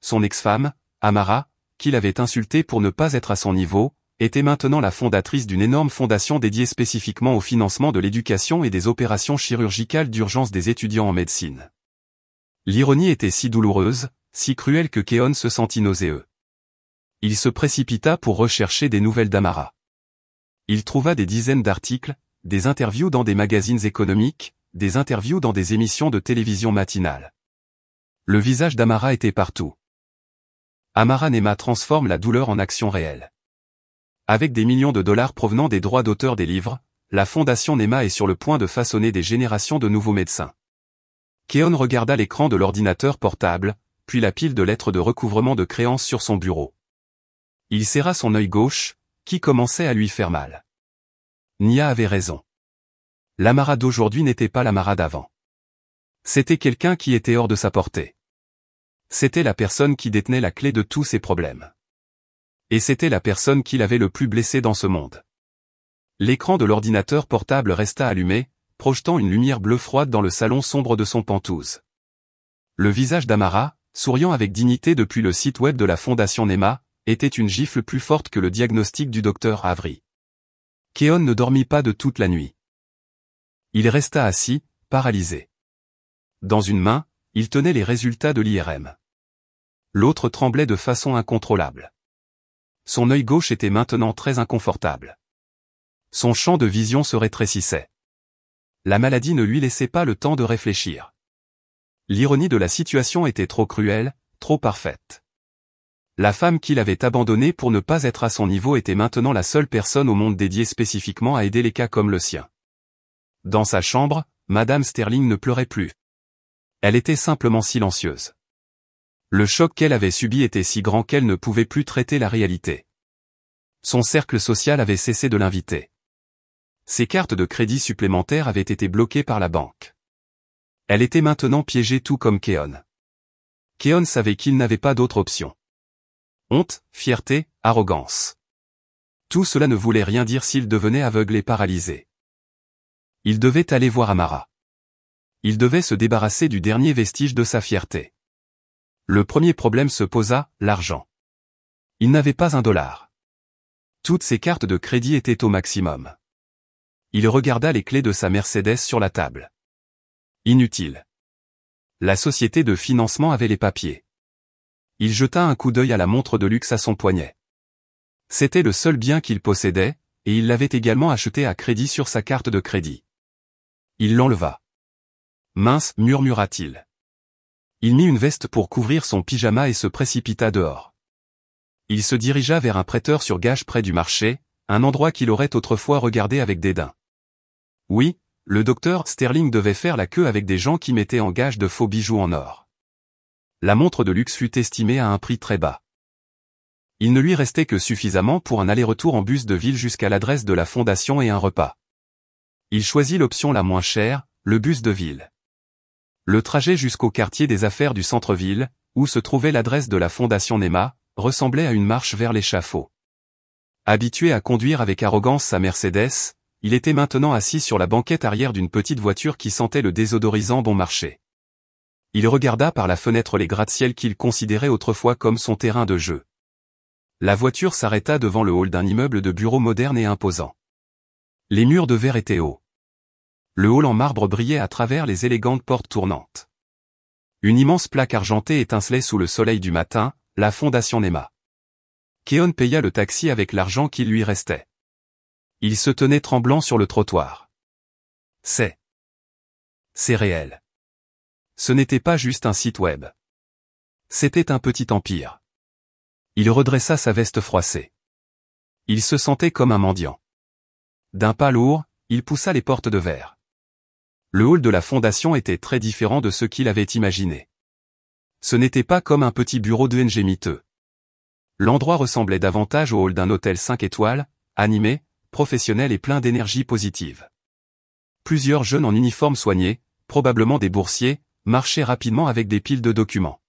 Son ex-femme, Amara, qui l'avait insulté pour ne pas être à son niveau, était maintenant la fondatrice d'une énorme fondation dédiée spécifiquement au financement de l'éducation et des opérations chirurgicales d'urgence des étudiants en médecine. L'ironie était si douloureuse, si cruelle que Keon se sentit nauséeux. Il se précipita pour rechercher des nouvelles d'Amara. Il trouva des dizaines d'articles, des interviews dans des magazines économiques, des interviews dans des émissions de télévision matinales. Le visage d'Amara était partout. Amara Nema transforme la douleur en action réelle. Avec des millions de dollars provenant des droits d'auteur des livres, la Fondation Nema est sur le point de façonner des générations de nouveaux médecins. Keon regarda l'écran de l'ordinateur portable, puis la pile de lettres de recouvrement de créances sur son bureau. Il serra son œil gauche, qui commençait à lui faire mal. Nia avait raison. L'Amara d'aujourd'hui n'était pas l'Amara d'avant. C'était quelqu'un qui était hors de sa portée. C'était la personne qui détenait la clé de tous ses problèmes. Et c'était la personne qui l'avait le plus blessé dans ce monde. L'écran de l'ordinateur portable resta allumé, projetant une lumière bleue froide dans le salon sombre de son penthouse. Le visage d'Amara, souriant avec dignité depuis le site web de la Fondation Nema, était une gifle plus forte que le diagnostic du docteur Avery. Keon ne dormit pas de toute la nuit. Il resta assis, paralysé. Dans une main, il tenait les résultats de l'IRM. L'autre tremblait de façon incontrôlable. Son œil gauche était maintenant très inconfortable. Son champ de vision se rétrécissait. La maladie ne lui laissait pas le temps de réfléchir. L'ironie de la situation était trop cruelle, trop parfaite. La femme qu'il avait abandonnée pour ne pas être à son niveau était maintenant la seule personne au monde dédiée spécifiquement à aider les cas comme le sien. Dans sa chambre, Madame Sterling ne pleurait plus. Elle était simplement silencieuse. Le choc qu'elle avait subi était si grand qu'elle ne pouvait plus traiter la réalité. Son cercle social avait cessé de l'inviter. Ses cartes de crédit supplémentaires avaient été bloquées par la banque. Elle était maintenant piégée tout comme Keon. Keon savait qu'il n'avait pas d'autre option. Honte, fierté, arrogance. Tout cela ne voulait rien dire s'il devenait aveugle et paralysé. Il devait aller voir Amara. Il devait se débarrasser du dernier vestige de sa fierté. Le premier problème se posa, l'argent. Il n'avait pas $1. Toutes ses cartes de crédit étaient au maximum. Il regarda les clés de sa Mercedes sur la table. Inutile. La société de financement avait les papiers. Il jeta un coup d'œil à la montre de luxe à son poignet. C'était le seul bien qu'il possédait, et il l'avait également acheté à crédit sur sa carte de crédit. Il l'enleva. Mince, murmura-t-il. Il mit une veste pour couvrir son pyjama et se précipita dehors. Il se dirigea vers un prêteur sur gage près du marché, un endroit qu'il aurait autrefois regardé avec dédain. Oui, le docteur Sterling devait faire la queue avec des gens qui mettaient en gage de faux bijoux en or. La montre de luxe fut estimée à un prix très bas. Il ne lui restait que suffisamment pour un aller-retour en bus de ville jusqu'à l'adresse de la fondation et un repas. Il choisit l'option la moins chère, le bus de ville. Le trajet jusqu'au quartier des affaires du centre-ville, où se trouvait l'adresse de la Fondation Nema, ressemblait à une marche vers l'échafaud. Habitué à conduire avec arrogance sa Mercedes, il était maintenant assis sur la banquette arrière d'une petite voiture qui sentait le désodorisant bon marché. Il regarda par la fenêtre les gratte-ciel qu'il considérait autrefois comme son terrain de jeu. La voiture s'arrêta devant le hall d'un immeuble de bureaux moderne et imposant. Les murs de verre étaient hauts. Le hall en marbre brillait à travers les élégantes portes tournantes. Une immense plaque argentée étincelait sous le soleil du matin, la Fondation Nema. Keon paya le taxi avec l'argent qui lui restait. Il se tenait tremblant sur le trottoir. C'est réel. Ce n'était pas juste un site web. C'était un petit empire. Il redressa sa veste froissée. Il se sentait comme un mendiant. D'un pas lourd, il poussa les portes de verre. Le hall de la fondation était très différent de ce qu'il avait imaginé. Ce n'était pas comme un petit bureau d'ONG miteux. L'endroit ressemblait davantage au hall d'un hôtel 5 étoiles, animé, professionnel et plein d'énergie positive. Plusieurs jeunes en uniforme soignés, probablement des boursiers, marchaient rapidement avec des piles de documents.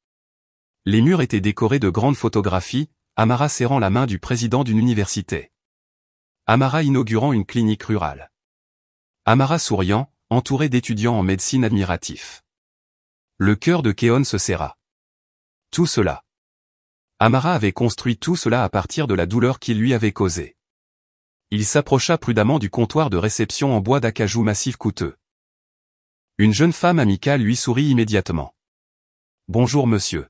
Les murs étaient décorés de grandes photographies, Amara serrant la main du président d'une université. Amara inaugurant une clinique rurale. Amara souriant, entouré d'étudiants en médecine admiratifs. Le cœur de Keon se serra. Tout cela. Amara avait construit tout cela à partir de la douleur qu'il lui avait causée. Il s'approcha prudemment du comptoir de réception en bois d'acajou massif coûteux. Une jeune femme amicale lui sourit immédiatement. « Bonjour monsieur.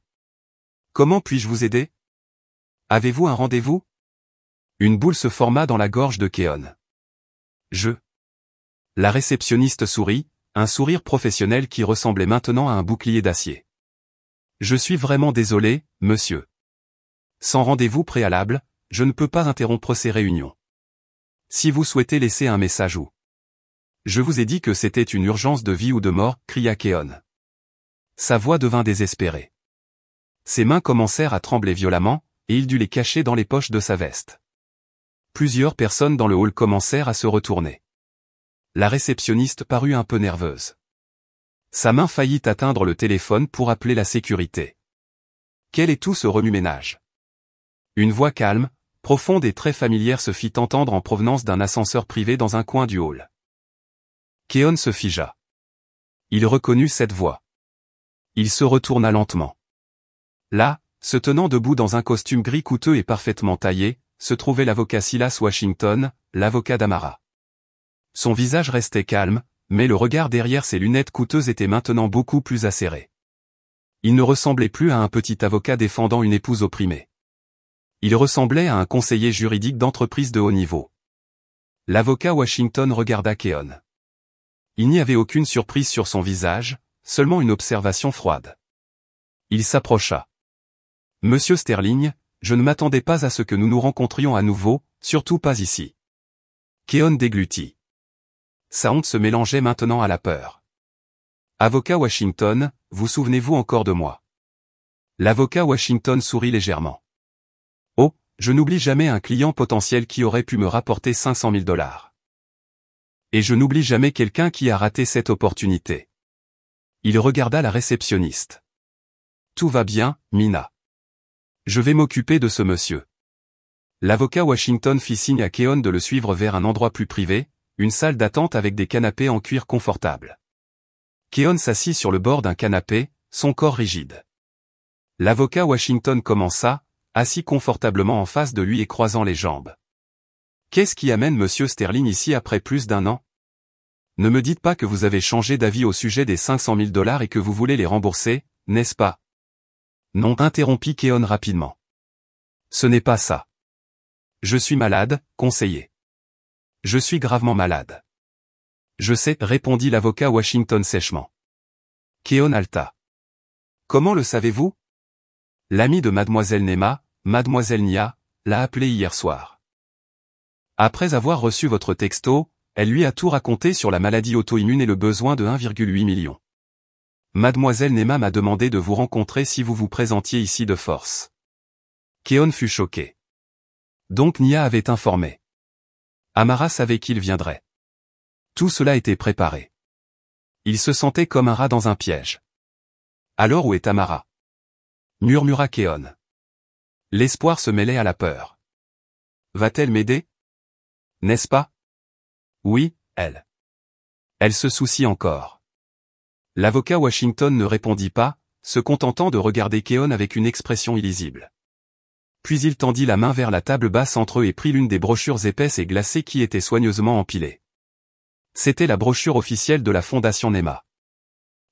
Comment puis-je vous aider? Avez-vous un rendez-vous » Une boule se forma dans la gorge de Keon. La réceptionniste sourit, un sourire professionnel qui ressemblait maintenant à un bouclier d'acier. « Je suis vraiment désolé, monsieur. Sans rendez-vous préalable, je ne peux pas interrompre ces réunions. Si vous souhaitez laisser un message ou... » Je vous ai dit que c'était une urgence de vie ou de mort, cria Keon. Sa voix devint désespérée. Ses mains commencèrent à trembler violemment, et il dut les cacher dans les poches de sa veste. Plusieurs personnes dans le hall commencèrent à se retourner. La réceptionniste parut un peu nerveuse. Sa main faillit atteindre le téléphone pour appeler la sécurité. Quel est tout ce remue-ménage? Une voix calme, profonde et très familière se fit entendre en provenance d'un ascenseur privé dans un coin du hall. Keon se figea. Il reconnut cette voix. Il se retourna lentement. Là, se tenant debout dans un costume gris coûteux et parfaitement taillé, se trouvait l'avocat Silas Washington, l'avocat d'Amara. Son visage restait calme, mais le regard derrière ses lunettes coûteuses était maintenant beaucoup plus acéré. Il ne ressemblait plus à un petit avocat défendant une épouse opprimée. Il ressemblait à un conseiller juridique d'entreprise de haut niveau. L'avocat Washington regarda Keon. Il n'y avait aucune surprise sur son visage, seulement une observation froide. Il s'approcha. « Monsieur Sterling, je ne m'attendais pas à ce que nous nous rencontrions à nouveau, surtout pas ici. » Keon déglutit. Sa honte se mélangeait maintenant à la peur. « Avocat Washington, vous souvenez-vous encore de moi ?» L'avocat Washington sourit légèrement. « Oh, je n'oublie jamais un client potentiel qui aurait pu me rapporter 500 000 $. Et je n'oublie jamais quelqu'un qui a raté cette opportunité. » Il regarda la réceptionniste. « Tout va bien, Mina. Je vais m'occuper de ce monsieur. » L'avocat Washington fit signe à Keon de le suivre vers un endroit plus privé, une salle d'attente avec des canapés en cuir confortable. Keon s'assit sur le bord d'un canapé, son corps rigide. L'avocat Washington commença, assis confortablement en face de lui et croisant les jambes. « Qu'est-ce qui amène monsieur Sterling ici après plus d'1 an? Ne me dites pas que vous avez changé d'avis au sujet des 500 000 $ et que vous voulez les rembourser, n'est-ce pas? » Non, interrompit Keon rapidement. Ce n'est pas ça. Je suis malade, conseiller. Je suis gravement malade. Je sais, répondit l'avocat Washington sèchement. Keon halta. Comment le savez-vous? L'ami de mademoiselle Nema, mademoiselle Nia, l'a appelé hier soir. Après avoir reçu votre texto, elle lui a tout raconté sur la maladie auto-immune et le besoin de 1,8 million. Mademoiselle Nema m'a demandé de vous rencontrer si vous vous présentiez ici de force. Keon fut choqué. Donc Nia avait informé. Amara savait qu'il viendrait. Tout cela était préparé. Il se sentait comme un rat dans un piège. Alors où est Amara? Murmura Keon. L'espoir se mêlait à la peur. Va-t-elle m'aider? N'est-ce pas? Oui, elle. Elle se soucie encore. L'avocat Washington ne répondit pas, se contentant de regarder Keon avec une expression illisible. Puis il tendit la main vers la table basse entre eux et prit l'une des brochures épaisses et glacées qui étaient soigneusement empilées. C'était la brochure officielle de la Fondation Nema.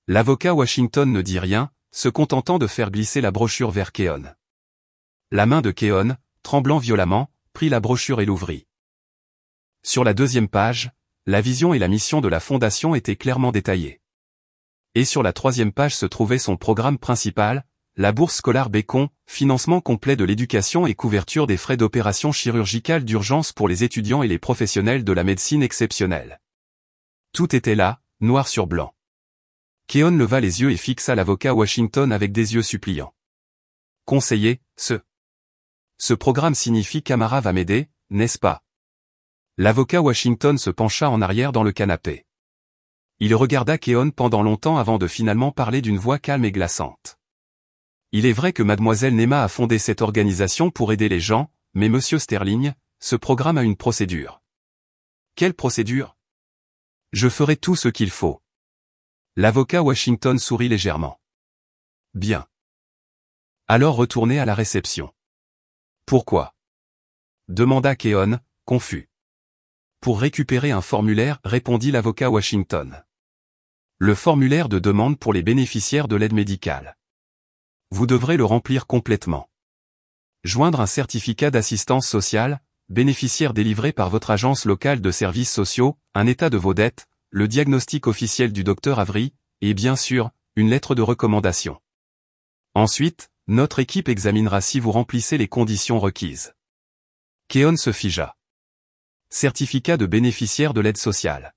L'avocat Washington ne dit rien, se contentant de faire glisser la brochure vers Keon. La main de Keon, tremblant violemment, prit la brochure et l'ouvrit. Sur la 2e page, la vision et la mission de la Fondation étaient clairement détaillées. Et sur la 3e page se trouvait son programme principal, la bourse scolaire Bacon, financement complet de l'éducation et couverture des frais d'opération chirurgicale d'urgence pour les étudiants et les professionnels de la médecine exceptionnelle. Tout était là, noir sur blanc. Keon leva les yeux et fixa l'avocat Washington avec des yeux suppliants. Conseiller, ce programme signifie qu'Amara va m'aider, n'est-ce pas? L'avocat Washington se pencha en arrière dans le canapé. Il regarda Keon pendant longtemps avant de finalement parler d'une voix calme et glaçante. Il est vrai que mademoiselle Nema a fondé cette organisation pour aider les gens, mais monsieur Sterling, ce programme a une procédure. Quelle procédure? Je ferai tout ce qu'il faut. L'avocat Washington sourit légèrement. Bien. Alors retournez à la réception. Pourquoi? Demanda Keon, confus. Pour récupérer un formulaire, répondit l'avocat Washington. Le formulaire de demande pour les bénéficiaires de l'aide médicale. Vous devrez le remplir complètement. Joindre un certificat d'assistance sociale, bénéficiaire délivré par votre agence locale de services sociaux, un état de vos dettes, le diagnostic officiel du docteur Avery, et bien sûr, une lettre de recommandation. Ensuite, notre équipe examinera si vous remplissez les conditions requises. Keon se figea. Certificat de bénéficiaire de l'aide sociale.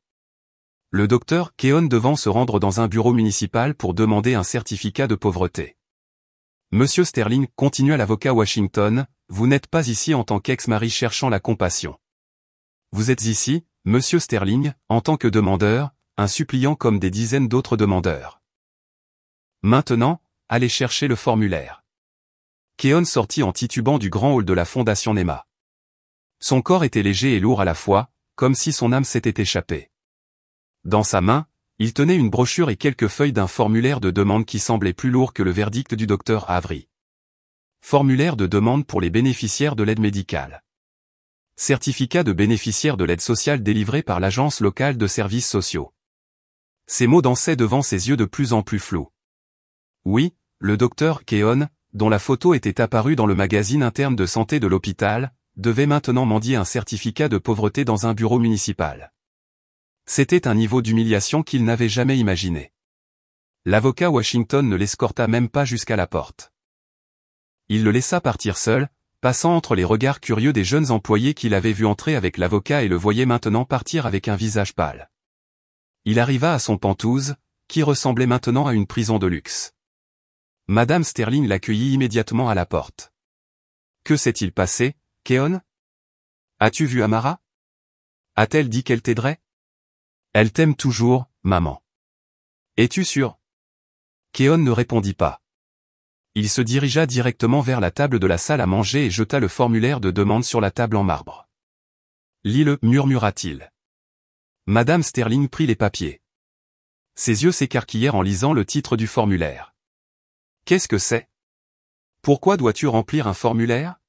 Le docteur Keon devant se rendre dans un bureau municipal pour demander un certificat de pauvreté. Monsieur Sterling, continua l'avocat Washington, vous n'êtes pas ici en tant qu'ex-mari cherchant la compassion. Vous êtes ici, monsieur Sterling, en tant que demandeur, un suppliant comme des dizaines d'autres demandeurs. Maintenant, allez chercher le formulaire. Keon sortit en titubant du grand hall de la Fondation Nema. Son corps était léger et lourd à la fois, comme si son âme s'était échappée. Dans sa main, il tenait une brochure et quelques feuilles d'un formulaire de demande qui semblait plus lourd que le verdict du docteur Avery. Formulaire de demande pour les bénéficiaires de l'aide médicale. Certificat de bénéficiaire de l'aide sociale délivré par l'agence locale de services sociaux. Ces mots dansaient devant ses yeux de plus en plus flous. Oui, le docteur Keon, dont la photo était apparue dans le magazine interne de santé de l'hôpital, devait maintenant mendier un certificat de pauvreté dans un bureau municipal. C'était un niveau d'humiliation qu'il n'avait jamais imaginé. L'avocat Washington ne l'escorta même pas jusqu'à la porte. Il le laissa partir seul, passant entre les regards curieux des jeunes employés qu'il avait vu entrer avec l'avocat et le voyait maintenant partir avec un visage pâle. Il arriva à son penthouse, qui ressemblait maintenant à une prison de luxe. Madame Sterling l'accueillit immédiatement à la porte. Que s'est-il passé, Keon? As-tu vu Amara? A-t-elle dit qu'elle t'aiderait? Elle t'aime toujours, maman. Es-tu sûr? Keon ne répondit pas. Il se dirigea directement vers la table de la salle à manger et jeta le formulaire de demande sur la table en marbre. Lis-le, murmura-t-il. Madame Sterling prit les papiers. Ses yeux s'écarquillèrent en lisant le titre du formulaire. Qu'est-ce que c'est? Pourquoi dois-tu remplir un formulaire?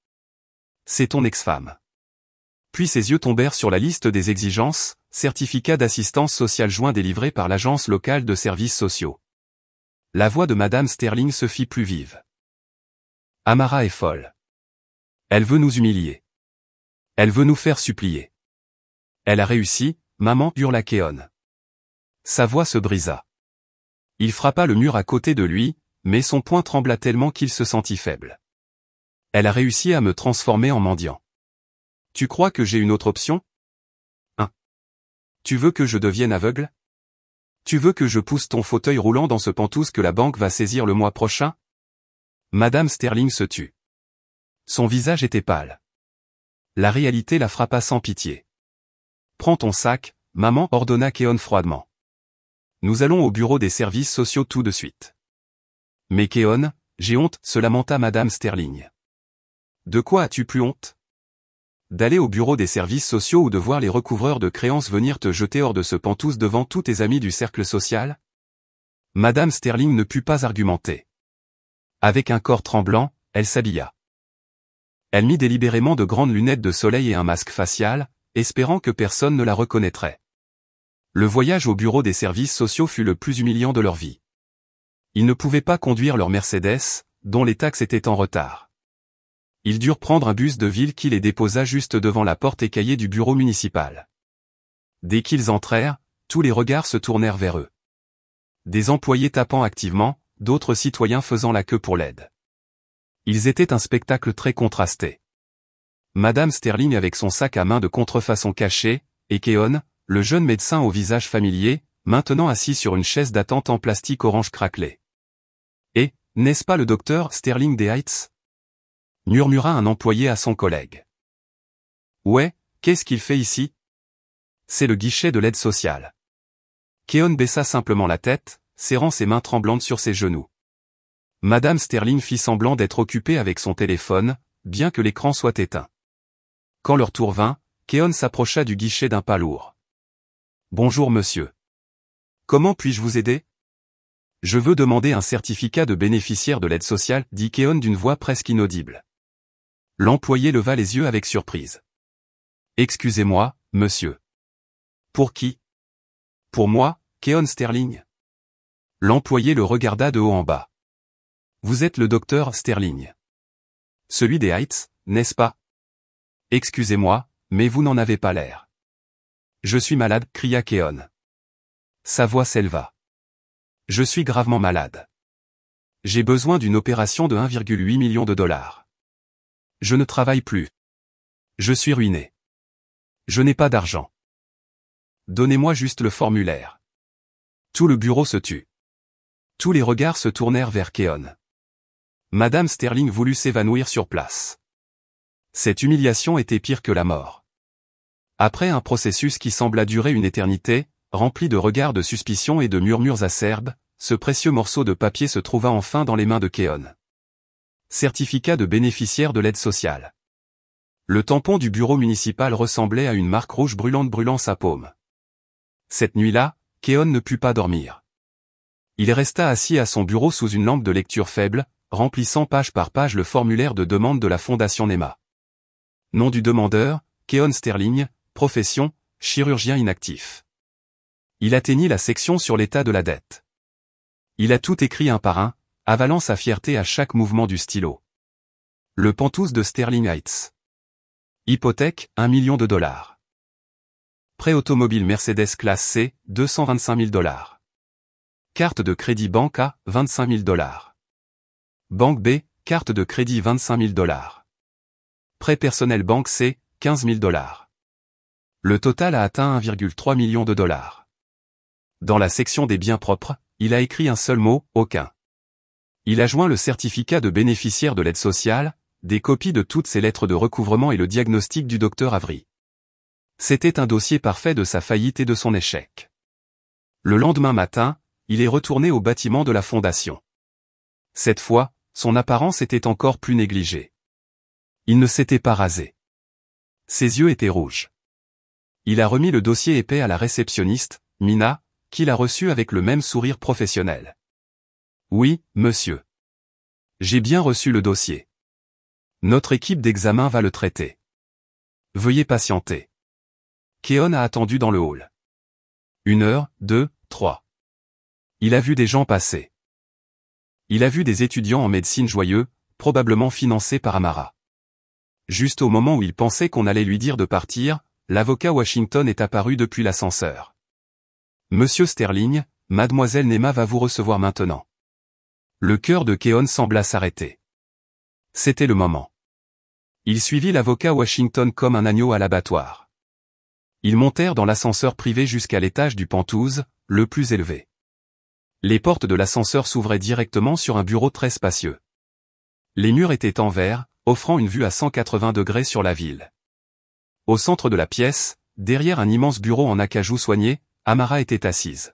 C'est ton ex-femme. Puis ses yeux tombèrent sur la liste des exigences, certificat d'assistance sociale joint délivré par l'agence locale de services sociaux. La voix de Madame Sterling se fit plus vive. Amara est folle. Elle veut nous humilier. Elle veut nous faire supplier. Elle a réussi, maman, hurla Keon. Sa voix se brisa. Il frappa le mur à côté de lui, mais son poing trembla tellement qu'il se sentit faible. Elle a réussi à me transformer en mendiant. Tu crois que j'ai une autre option? Tu veux que je devienne aveugle? Tu veux que je pousse ton fauteuil roulant dans ce pantouse que la banque va saisir le mois prochain? Madame Sterling se tut. Son visage était pâle. La réalité la frappa sans pitié. Prends ton sac, maman, ordonna Keon froidement. Nous allons au bureau des services sociaux tout de suite. Mais Keon, j'ai honte, se lamenta Madame Sterling. De quoi as-tu plus honte? D'aller au bureau des services sociaux ou de voir les recouvreurs de créances venir te jeter hors de ce pantouse devant tous tes amis du cercle social? Madame Sterling ne put pas argumenter. Avec un corps tremblant, elle s'habilla. Elle mit délibérément de grandes lunettes de soleil et un masque facial, espérant que personne ne la reconnaîtrait. Le voyage au bureau des services sociaux fut le plus humiliant de leur vie. Ils ne pouvaient pas conduire leur Mercedes, dont les taxes étaient en retard. Ils durent prendre un bus de ville qui les déposa juste devant la porte écaillée du bureau municipal. Dès qu'ils entrèrent, tous les regards se tournèrent vers eux. Des employés tapant activement, d'autres citoyens faisant la queue pour l'aide. Ils étaient un spectacle très contrasté. Madame Sterling avec son sac à main de contrefaçon caché, et Keon, le jeune médecin au visage familier, maintenant assis sur une chaise d'attente en plastique orange craquelé. « Et, n'est-ce pas le docteur Sterling des Heights ?» murmura un employé à son collègue. « Ouais, qu'est-ce qu'il fait ici ?» C'est le guichet de l'aide sociale. Keon baissa simplement la tête, serrant ses mains tremblantes sur ses genoux. Madame Sterling fit semblant d'être occupée avec son téléphone, bien que l'écran soit éteint. Quand leur tour vint, Keon s'approcha du guichet d'un pas lourd. « Bonjour monsieur. Comment puis-je vous aider ?»« Je veux demander un certificat de bénéficiaire de l'aide sociale, » dit Keon d'une voix presque inaudible. L'employé leva les yeux avec surprise. « Excusez-moi, monsieur. Pour qui ? Pour moi, Keon Sterling ?» L'employé le regarda de haut en bas. « Vous êtes le docteur Sterling. Celui des Heights, n'est-ce pas ? Excusez-moi, mais vous n'en avez pas l'air. »« Je suis malade, » cria Keon. Sa voix s'éleva. « Je suis gravement malade. J'ai besoin d'une opération de 1,8 million de dollars. Je ne travaille plus. Je suis ruiné. Je n'ai pas d'argent. Donnez-moi juste le formulaire. » Tout le bureau se tut. Tous les regards se tournèrent vers Keon. Madame Sterling voulut s'évanouir sur place. Cette humiliation était pire que la mort. Après un processus qui sembla durer une éternité, rempli de regards de suspicion et de murmures acerbes, ce précieux morceau de papier se trouva enfin dans les mains de Keon. Certificat de bénéficiaire de l'aide sociale. Le tampon du bureau municipal ressemblait à une marque rouge brûlante brûlant sa paume. Cette nuit-là, Keon ne put pas dormir. Il resta assis à son bureau sous une lampe de lecture faible, remplissant page par page le formulaire de demande de la Fondation NEMA. Nom du demandeur, Keon Sterling, profession, chirurgien inactif. Il atteignit la section sur l'état de la dette. Il a tout écrit un par un, avalant sa fierté à chaque mouvement du stylo. Le pantouse de Sterling Heights. Hypothèque, 1 million de dollars. Prêt automobile Mercedes classe C, 225 000 dollars. Carte de crédit banque A, 25 000 dollars. Banque B, carte de crédit 25 000 dollars. Prêt personnel banque C, 15 000 dollars. Le total a atteint 1,3 million de dollars. Dans la section des biens propres, il a écrit un seul mot, aucun. Il a joint le certificat de bénéficiaire de l'aide sociale, des copies de toutes ses lettres de recouvrement et le diagnostic du docteur Avery. C'était un dossier parfait de sa faillite et de son échec. Le lendemain matin, il est retourné au bâtiment de la fondation. Cette fois, son apparence était encore plus négligée. Il ne s'était pas rasé. Ses yeux étaient rouges. Il a remis le dossier épais à la réceptionniste, Mina, qui l'a reçu avec le même sourire professionnel. « Oui, monsieur. J'ai bien reçu le dossier. Notre équipe d'examen va le traiter. Veuillez patienter. » Keon a attendu dans le hall. 1 heure, 2, 3. Il a vu des gens passer. Il a vu des étudiants en médecine joyeux, probablement financés par Amara. Juste au moment où il pensait qu'on allait lui dire de partir, l'avocat Washington est apparu depuis l'ascenseur. « Monsieur Sterling, mademoiselle NEMA va vous recevoir maintenant. » Le cœur de Keon sembla s'arrêter. C'était le moment. Il suivit l'avocat Washington comme un agneau à l'abattoir. Ils montèrent dans l'ascenseur privé jusqu'à l'étage du penthouse, le plus élevé. Les portes de l'ascenseur s'ouvraient directement sur un bureau très spacieux. Les murs étaient en verre, offrant une vue à 180 degrés sur la ville. Au centre de la pièce, derrière un immense bureau en acajou soigné, Amara était assise.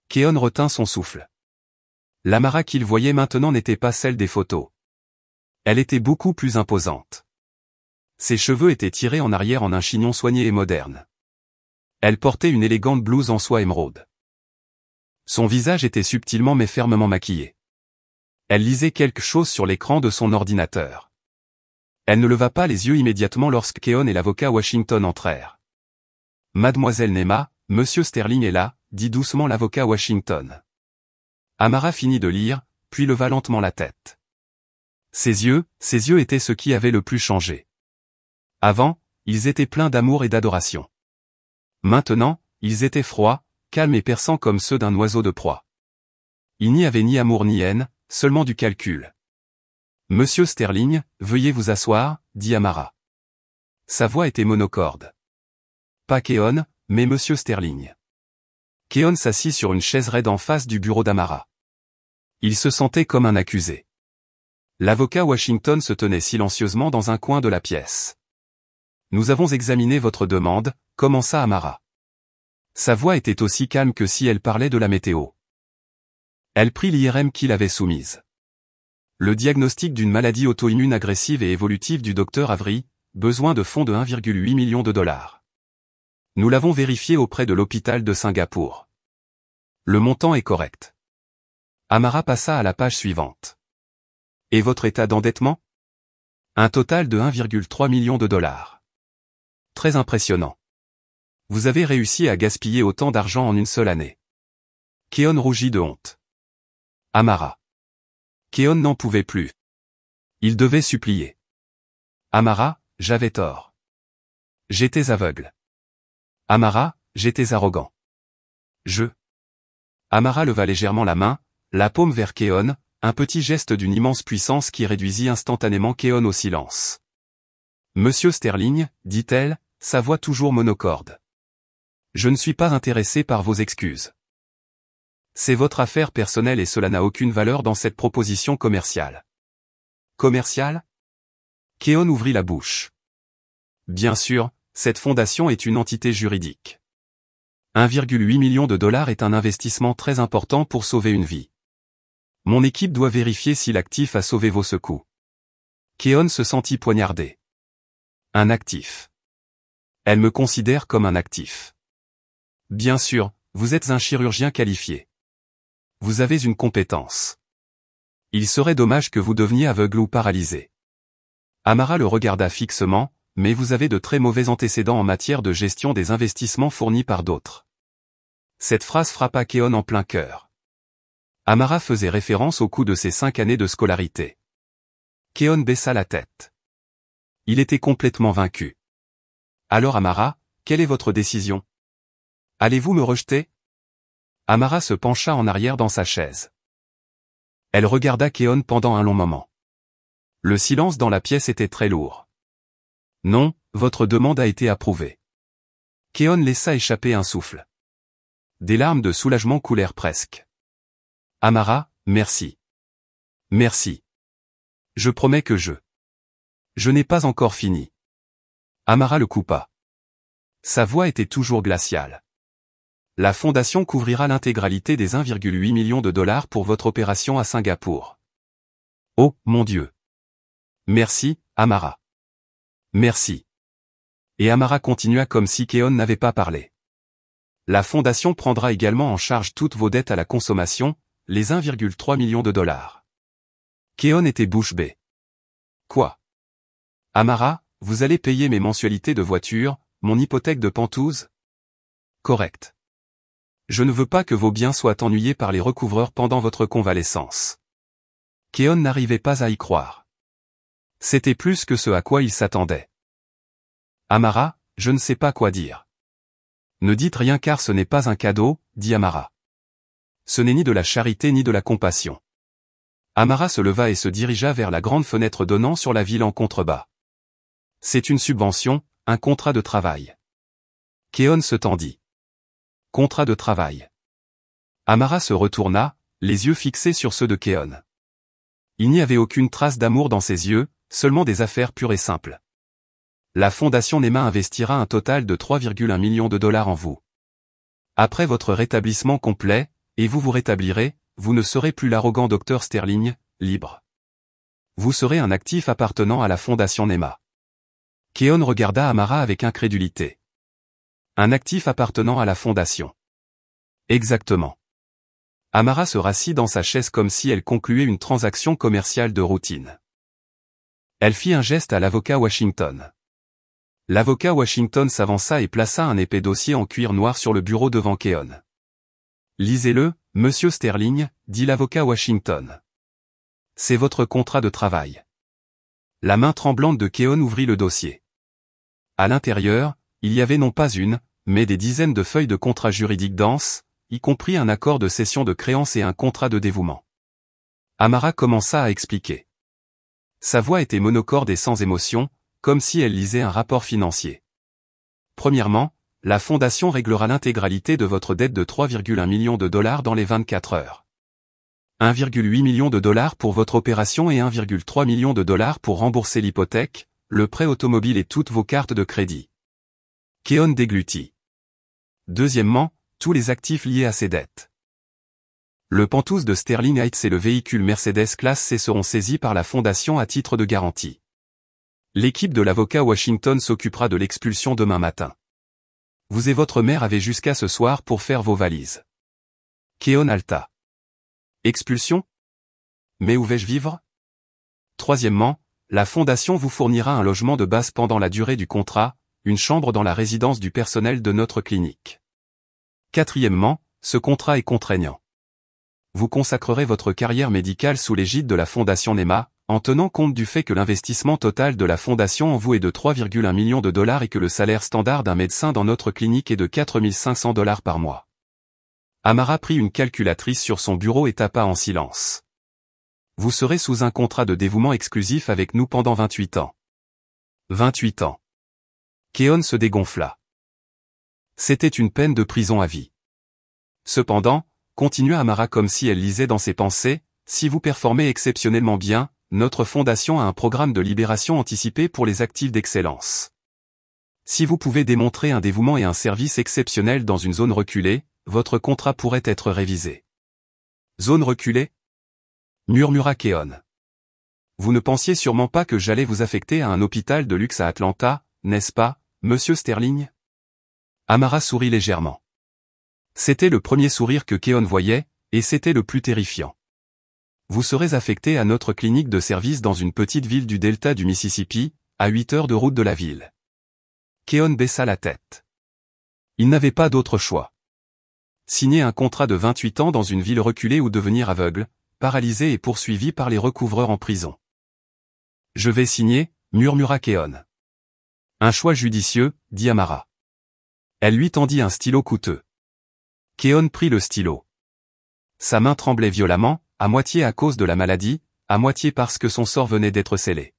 Keon retint son souffle. L'Amara qu'il voyait maintenant n'était pas celle des photos. Elle était beaucoup plus imposante. Ses cheveux étaient tirés en arrière en un chignon soigné et moderne. Elle portait une élégante blouse en soie émeraude. Son visage était subtilement mais fermement maquillé. Elle lisait quelque chose sur l'écran de son ordinateur. Elle ne leva pas les yeux immédiatement lorsque Keon et l'avocat Washington entrèrent. « Mademoiselle NEMA, monsieur Sterling est là », dit doucement l'avocat Washington. Amara finit de lire, puis leva lentement la tête. Ses yeux étaient ce qui avait le plus changé. Avant, ils étaient pleins d'amour et d'adoration. Maintenant, ils étaient froids, calmes et perçants comme ceux d'un oiseau de proie. Il n'y avait ni amour ni haine, seulement du calcul. « Monsieur Sterling, veuillez vous asseoir », dit Amara. Sa voix était monocorde. Pas Keon, mais Monsieur Sterling. Keon s'assit sur une chaise raide en face du bureau d'Amara. Il se sentait comme un accusé. L'avocat Washington se tenait silencieusement dans un coin de la pièce. « Nous avons examiné votre demande », commença Amara. Sa voix était aussi calme que si elle parlait de la météo. Elle prit l'IRM qu'il avait soumise. Le diagnostic d'une maladie auto-immune agressive et évolutive du docteur Avery, besoin de fonds de 1,8 million de dollars. Nous l'avons vérifié auprès de l'hôpital de Singapour. Le montant est correct. Amara passa à la page suivante. Et votre état d'endettement? Un total de 1,3 million de dollars. Très impressionnant. Vous avez réussi à gaspiller autant d'argent en une seule année. Keon rougit de honte. Amara. Keon n'en pouvait plus. Il devait supplier. Amara, j'avais tort. J'étais aveugle. Amara, j'étais arrogant. Amara leva légèrement la main, la paume vers Keon, un petit geste d'une immense puissance qui réduisit instantanément Keon au silence. Monsieur Sterling, dit-elle, sa voix toujours monocorde. Je ne suis pas intéressé par vos excuses. C'est votre affaire personnelle et cela n'a aucune valeur dans cette proposition commerciale. Commerciale? Keon ouvrit la bouche. Bien sûr, cette fondation est une entité juridique. 1,8 million de dollars est un investissement très important pour sauver une vie. Mon équipe doit vérifier si l'actif a sauvé vos secours. Keon se sentit poignardé. Un actif. Elle me considère comme un actif. Bien sûr, vous êtes un chirurgien qualifié. Vous avez une compétence. Il serait dommage que vous deveniez aveugle ou paralysé. Amara le regarda fixement, mais vous avez de très mauvais antécédents en matière de gestion des investissements fournis par d'autres. Cette phrase frappa Keon en plein cœur. Amara faisait référence au coût de ses 5 années de scolarité. Keon baissa la tête. Il était complètement vaincu. Alors Amara, quelle est votre décision? Allez-vous me rejeter? Amara se pencha en arrière dans sa chaise. Elle regarda Keon pendant un long moment. Le silence dans la pièce était très lourd. Non, votre demande a été approuvée. Keon laissa échapper un souffle. Des larmes de soulagement coulèrent presque. Amara, merci. Merci. Je promets que je n'ai pas encore fini. Amara le coupa. Sa voix était toujours glaciale. La fondation couvrira l'intégralité des 1,8 million de dollars pour votre opération à Singapour. Oh, mon Dieu. Merci, Amara. Merci. Et Amara continua comme si Keon n'avait pas parlé. La fondation prendra également en charge toutes vos dettes à la consommation, les 1,3 million de dollars. Keon était bouche bée. Quoi? Amara, vous allez payer mes mensualités de voiture, mon hypothèque de pantouse? Correct. Je ne veux pas que vos biens soient ennuyés par les recouvreurs pendant votre convalescence. Keon n'arrivait pas à y croire. C'était plus que ce à quoi il s'attendait. Amara, je ne sais pas quoi dire. Ne dites rien car ce n'est pas un cadeau, dit Amara. Ce n'est ni de la charité ni de la compassion. Amara se leva et se dirigea vers la grande fenêtre donnant sur la ville en contrebas. C'est une subvention, un contrat de travail. Keon se tendit. Contrat de travail. Amara se retourna, les yeux fixés sur ceux de Keon. Il n'y avait aucune trace d'amour dans ses yeux, seulement des affaires pures et simples. La fondation NEMA investira un total de 3,1 millions de dollars en vous. Après votre rétablissement complet, et vous vous rétablirez, vous ne serez plus l'arrogant docteur Sterling, libre. Vous serez un actif appartenant à la fondation NEMA. Keon regarda Amara avec incrédulité. Un actif appartenant à la fondation. Exactement. Amara se rassit dans sa chaise comme si elle concluait une transaction commerciale de routine. Elle fit un geste à l'avocat Washington. L'avocat Washington s'avança et plaça un épais dossier en cuir noir sur le bureau devant Keon. Lisez-le, monsieur Sterling, dit l'avocat Washington. C'est votre contrat de travail. La main tremblante de Keon ouvrit le dossier. À l'intérieur, il y avait non pas une, mais des dizaines de feuilles de contrat juridique denses, y compris un accord de cession de créance et un contrat de dévouement. Amara commença à expliquer. Sa voix était monocorde et sans émotion, comme si elle lisait un rapport financier. Premièrement, la fondation réglera l'intégralité de votre dette de 3,1 millions de dollars dans les 24 heures. 1,8 million de dollars pour votre opération et 1,3 million de dollars pour rembourser l'hypothèque, le prêt automobile et toutes vos cartes de crédit. Keon déglutit. Deuxièmement, tous les actifs liés à ces dettes. Le Pentouse de Sterling Heights et le véhicule Mercedes Classe C seront saisis par la fondation à titre de garantie. L'équipe de l'avocat Washington s'occupera de l'expulsion demain matin. Vous et votre mère avez jusqu'à ce soir pour faire vos valises. Keon halta. Expulsion? Mais où vais-je vivre? Troisièmement, la fondation vous fournira un logement de base pendant la durée du contrat, une chambre dans la résidence du personnel de notre clinique. Quatrièmement, ce contrat est contraignant. Vous consacrerez votre carrière médicale sous l'égide de la fondation NEMA, en tenant compte du fait que l'investissement total de la fondation en vous est de 3,1 millions de dollars et que le salaire standard d'un médecin dans notre clinique est de 4 500 dollars par mois. Amara prit une calculatrice sur son bureau et tapa en silence. Vous serez sous un contrat de dévouement exclusif avec nous pendant 28 ans. 28 ans. Keon se dégonfla. C'était une peine de prison à vie. Cependant, continua Amara comme si elle lisait dans ses pensées, si vous performez exceptionnellement bien, notre fondation a un programme de libération anticipée pour les actifs d'excellence. Si vous pouvez démontrer un dévouement et un service exceptionnel dans une zone reculée, votre contrat pourrait être révisé. Zone reculée? Murmura Keon. Vous ne pensiez sûrement pas que j'allais vous affecter à un hôpital de luxe à Atlanta, n'est-ce pas, monsieur Sterling? Amara sourit légèrement. C'était le premier sourire que Keon voyait, et c'était le plus terrifiant. Vous serez affecté à notre clinique de service dans une petite ville du delta du Mississippi, à 8 heures de route de la ville. Keon baissa la tête. Il n'avait pas d'autre choix. Signer un contrat de 28 ans dans une ville reculée ou devenir aveugle, paralysé et poursuivi par les recouvreurs en prison. Je vais signer, murmura Keon. Un choix judicieux, dit Amara. Elle lui tendit un stylo coûteux. Keon prit le stylo. Sa main tremblait violemment, à moitié à cause de la maladie, à moitié parce que son sort venait d'être scellé.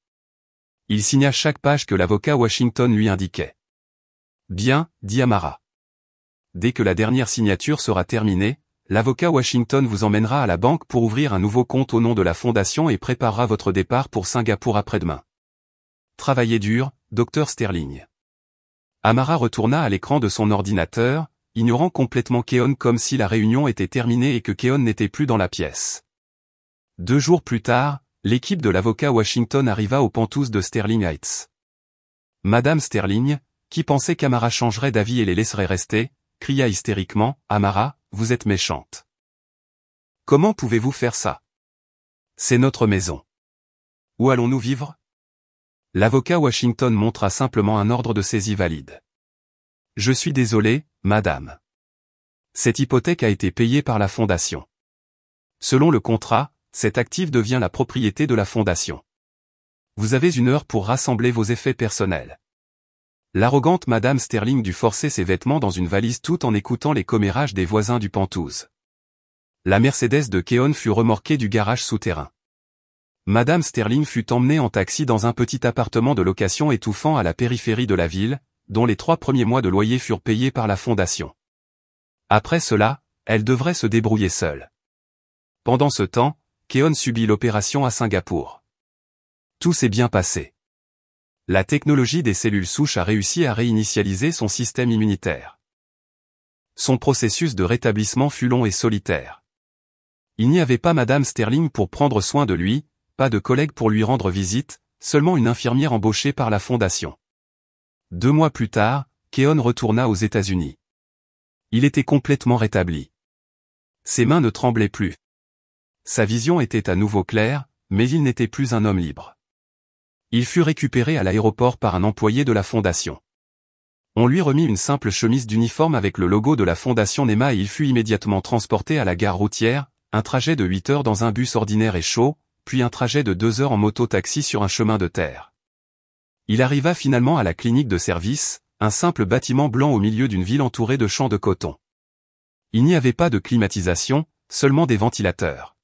Il signa chaque page que l'avocat Washington lui indiquait. Bien, dit Amara. Dès que la dernière signature sera terminée, l'avocat Washington vous emmènera à la banque pour ouvrir un nouveau compte au nom de la fondation et préparera votre départ pour Singapour après-demain. Travaillez dur, Dr Sterling. Amara retourna à l'écran de son ordinateur, ignorant complètement Keon comme si la réunion était terminée et que Keon n'était plus dans la pièce. 2 jours plus tard, l'équipe de l'avocat Washington arriva au Pentouse de Sterling Heights. Madame Sterling, qui pensait qu'Amara changerait d'avis et les laisserait rester, cria hystériquement, « Amara, vous êtes méchante. Comment pouvez-vous faire ça? C'est notre maison. Où allons-nous vivre ?» L'avocat Washington montra simplement un ordre de saisie valide. « Je suis désolé, madame. Cette hypothèque a été payée par la fondation. Selon le contrat, cet actif devient la propriété de la fondation. Vous avez 1 heure pour rassembler vos effets personnels. » L'arrogante madame Sterling dut forcer ses vêtements dans une valise tout en écoutant les commérages des voisins du Pentouse. La Mercedes de Keon fut remorquée du garage souterrain. Madame Sterling fut emmenée en taxi dans un petit appartement de location étouffant à la périphérie de la ville, dont les 3 premiers mois de loyer furent payés par la fondation. Après cela, elle devrait se débrouiller seule. Pendant ce temps, Keon subit l'opération à Singapour. Tout s'est bien passé. La technologie des cellules souches a réussi à réinitialiser son système immunitaire. Son processus de rétablissement fut long et solitaire. Il n'y avait pas Madame Sterling pour prendre soin de lui, pas de collègue pour lui rendre visite, seulement une infirmière embauchée par la fondation. 2 mois plus tard, Keon retourna aux États-Unis. Il était complètement rétabli. Ses mains ne tremblaient plus. Sa vision était à nouveau claire, mais il n'était plus un homme libre. Il fut récupéré à l'aéroport par un employé de la fondation. On lui remit une simple chemise d'uniforme avec le logo de la fondation NEMA et il fut immédiatement transporté à la gare routière, un trajet de 8 heures dans un bus ordinaire et chaud, puis un trajet de 2 heures en moto-taxi sur un chemin de terre. Il arriva finalement à la clinique de service, un simple bâtiment blanc au milieu d'une ville entourée de champs de coton. Il n'y avait pas de climatisation, seulement des ventilateurs.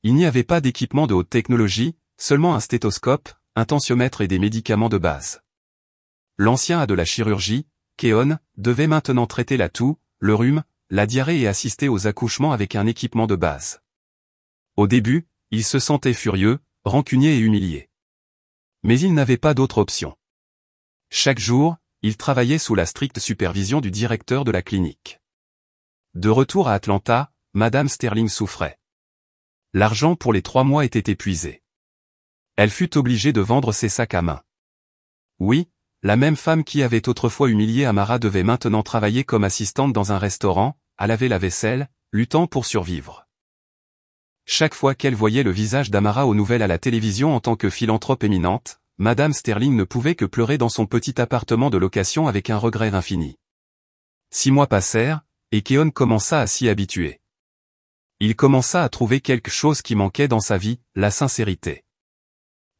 Il n'y avait pas d'équipement de haute technologie, seulement un stéthoscope, un tensiomètre et des médicaments de base. L'ancien a de la chirurgie, Keon, devait maintenant traiter la toux, le rhume, la diarrhée et assister aux accouchements avec un équipement de base. Au début, il se sentait furieux, rancunier et humilié. Mais il n'avait pas d'autre option. Chaque jour, il travaillait sous la stricte supervision du directeur de la clinique. De retour à Atlanta, Madame Sterling souffrait. L'argent pour les 3 mois était épuisé. Elle fut obligée de vendre ses sacs à main. Oui, la même femme qui avait autrefois humilié Amara devait maintenant travailler comme assistante dans un restaurant, à laver la vaisselle, luttant pour survivre. Chaque fois qu'elle voyait le visage d'Amara aux nouvelles à la télévision en tant que philanthrope éminente, Madame Sterling ne pouvait que pleurer dans son petit appartement de location avec un regret infini. 6 mois passèrent, et Keon commença à s'y habituer. Il commença à trouver quelque chose qui manquait dans sa vie, la sincérité.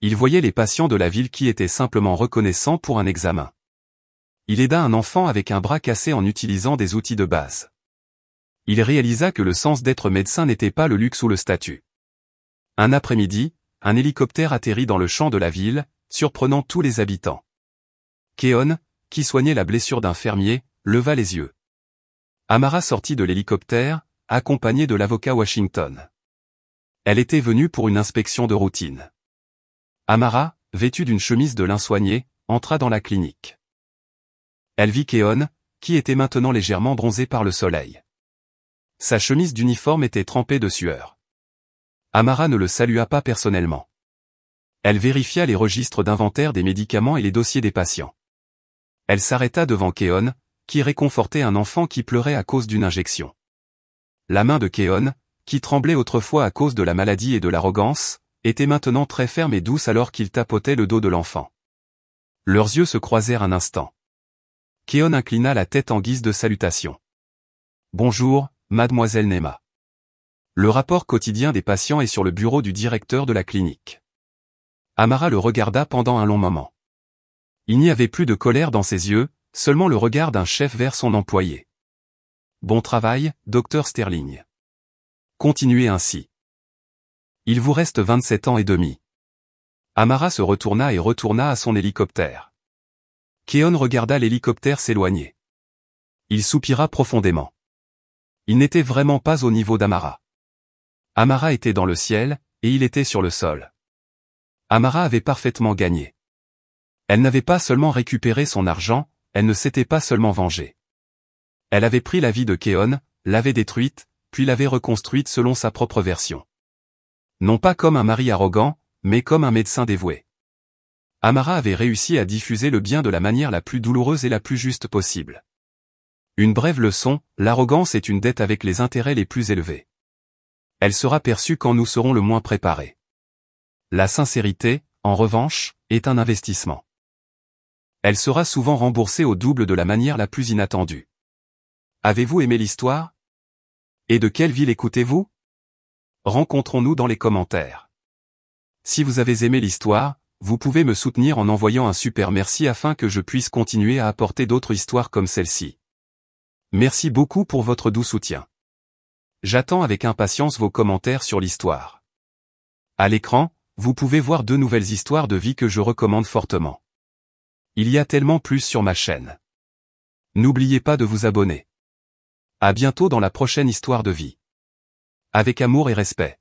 Il voyait les patients de la ville qui étaient simplement reconnaissants pour un examen. Il aida un enfant avec un bras cassé en utilisant des outils de base. Il réalisa que le sens d'être médecin n'était pas le luxe ou le statut. Un après-midi, un hélicoptère atterrit dans le champ de la ville, surprenant tous les habitants. Keon, qui soignait la blessure d'un fermier, leva les yeux. Amara sortit de l'hélicoptère, accompagnée de l'avocat Washington. Elle était venue pour une inspection de routine. Amara, vêtue d'une chemise de lin soigné, entra dans la clinique. Elle vit Keon, qui était maintenant légèrement bronzé par le soleil. Sa chemise d'uniforme était trempée de sueur. Amara ne le salua pas personnellement. Elle vérifia les registres d'inventaire des médicaments et les dossiers des patients. Elle s'arrêta devant Keon, qui réconfortait un enfant qui pleurait à cause d'une injection. La main de Keon, qui tremblait autrefois à cause de la maladie et de l'arrogance, était maintenant très ferme et douce alors qu'il tapotait le dos de l'enfant. Leurs yeux se croisèrent un instant. Keon inclina la tête en guise de salutation. « Bonjour, mademoiselle Nema. » Le rapport quotidien des patients est sur le bureau du directeur de la clinique. Amara le regarda pendant un long moment. Il n'y avait plus de colère dans ses yeux, seulement le regard d'un chef vers son employé. « Bon travail, docteur Sterling. Continuez ainsi. Il vous reste 27 ans et demi. » Amara se retourna et retourna à son hélicoptère. Keon regarda l'hélicoptère s'éloigner. Il soupira profondément. Il n'était vraiment pas au niveau d'Amara. Amara était dans le ciel, et il était sur le sol. Amara avait parfaitement gagné. Elle n'avait pas seulement récupéré son argent, elle ne s'était pas seulement vengée. Elle avait pris la vie de Keon, l'avait détruite, puis l'avait reconstruite selon sa propre version. Non pas comme un mari arrogant, mais comme un médecin dévoué. Amara avait réussi à diffuser le bien de la manière la plus douloureuse et la plus juste possible. Une brève leçon, l'arrogance est une dette avec les intérêts les plus élevés. Elle sera perçue quand nous serons le moins préparés. La sincérité, en revanche, est un investissement. Elle sera souvent remboursée au double de la manière la plus inattendue. Avez-vous aimé l'histoire? Et de quelle ville écoutez-vous? Rencontrons-nous dans les commentaires. Si vous avez aimé l'histoire, vous pouvez me soutenir en envoyant un super merci afin que je puisse continuer à apporter d'autres histoires comme celle-ci. Merci beaucoup pour votre doux soutien. J'attends avec impatience vos commentaires sur l'histoire. À l'écran, vous pouvez voir 2 nouvelles histoires de vie que je recommande fortement. Il y a tellement plus sur ma chaîne. N'oubliez pas de vous abonner. À bientôt dans la prochaine histoire de vie. Avec amour et respect.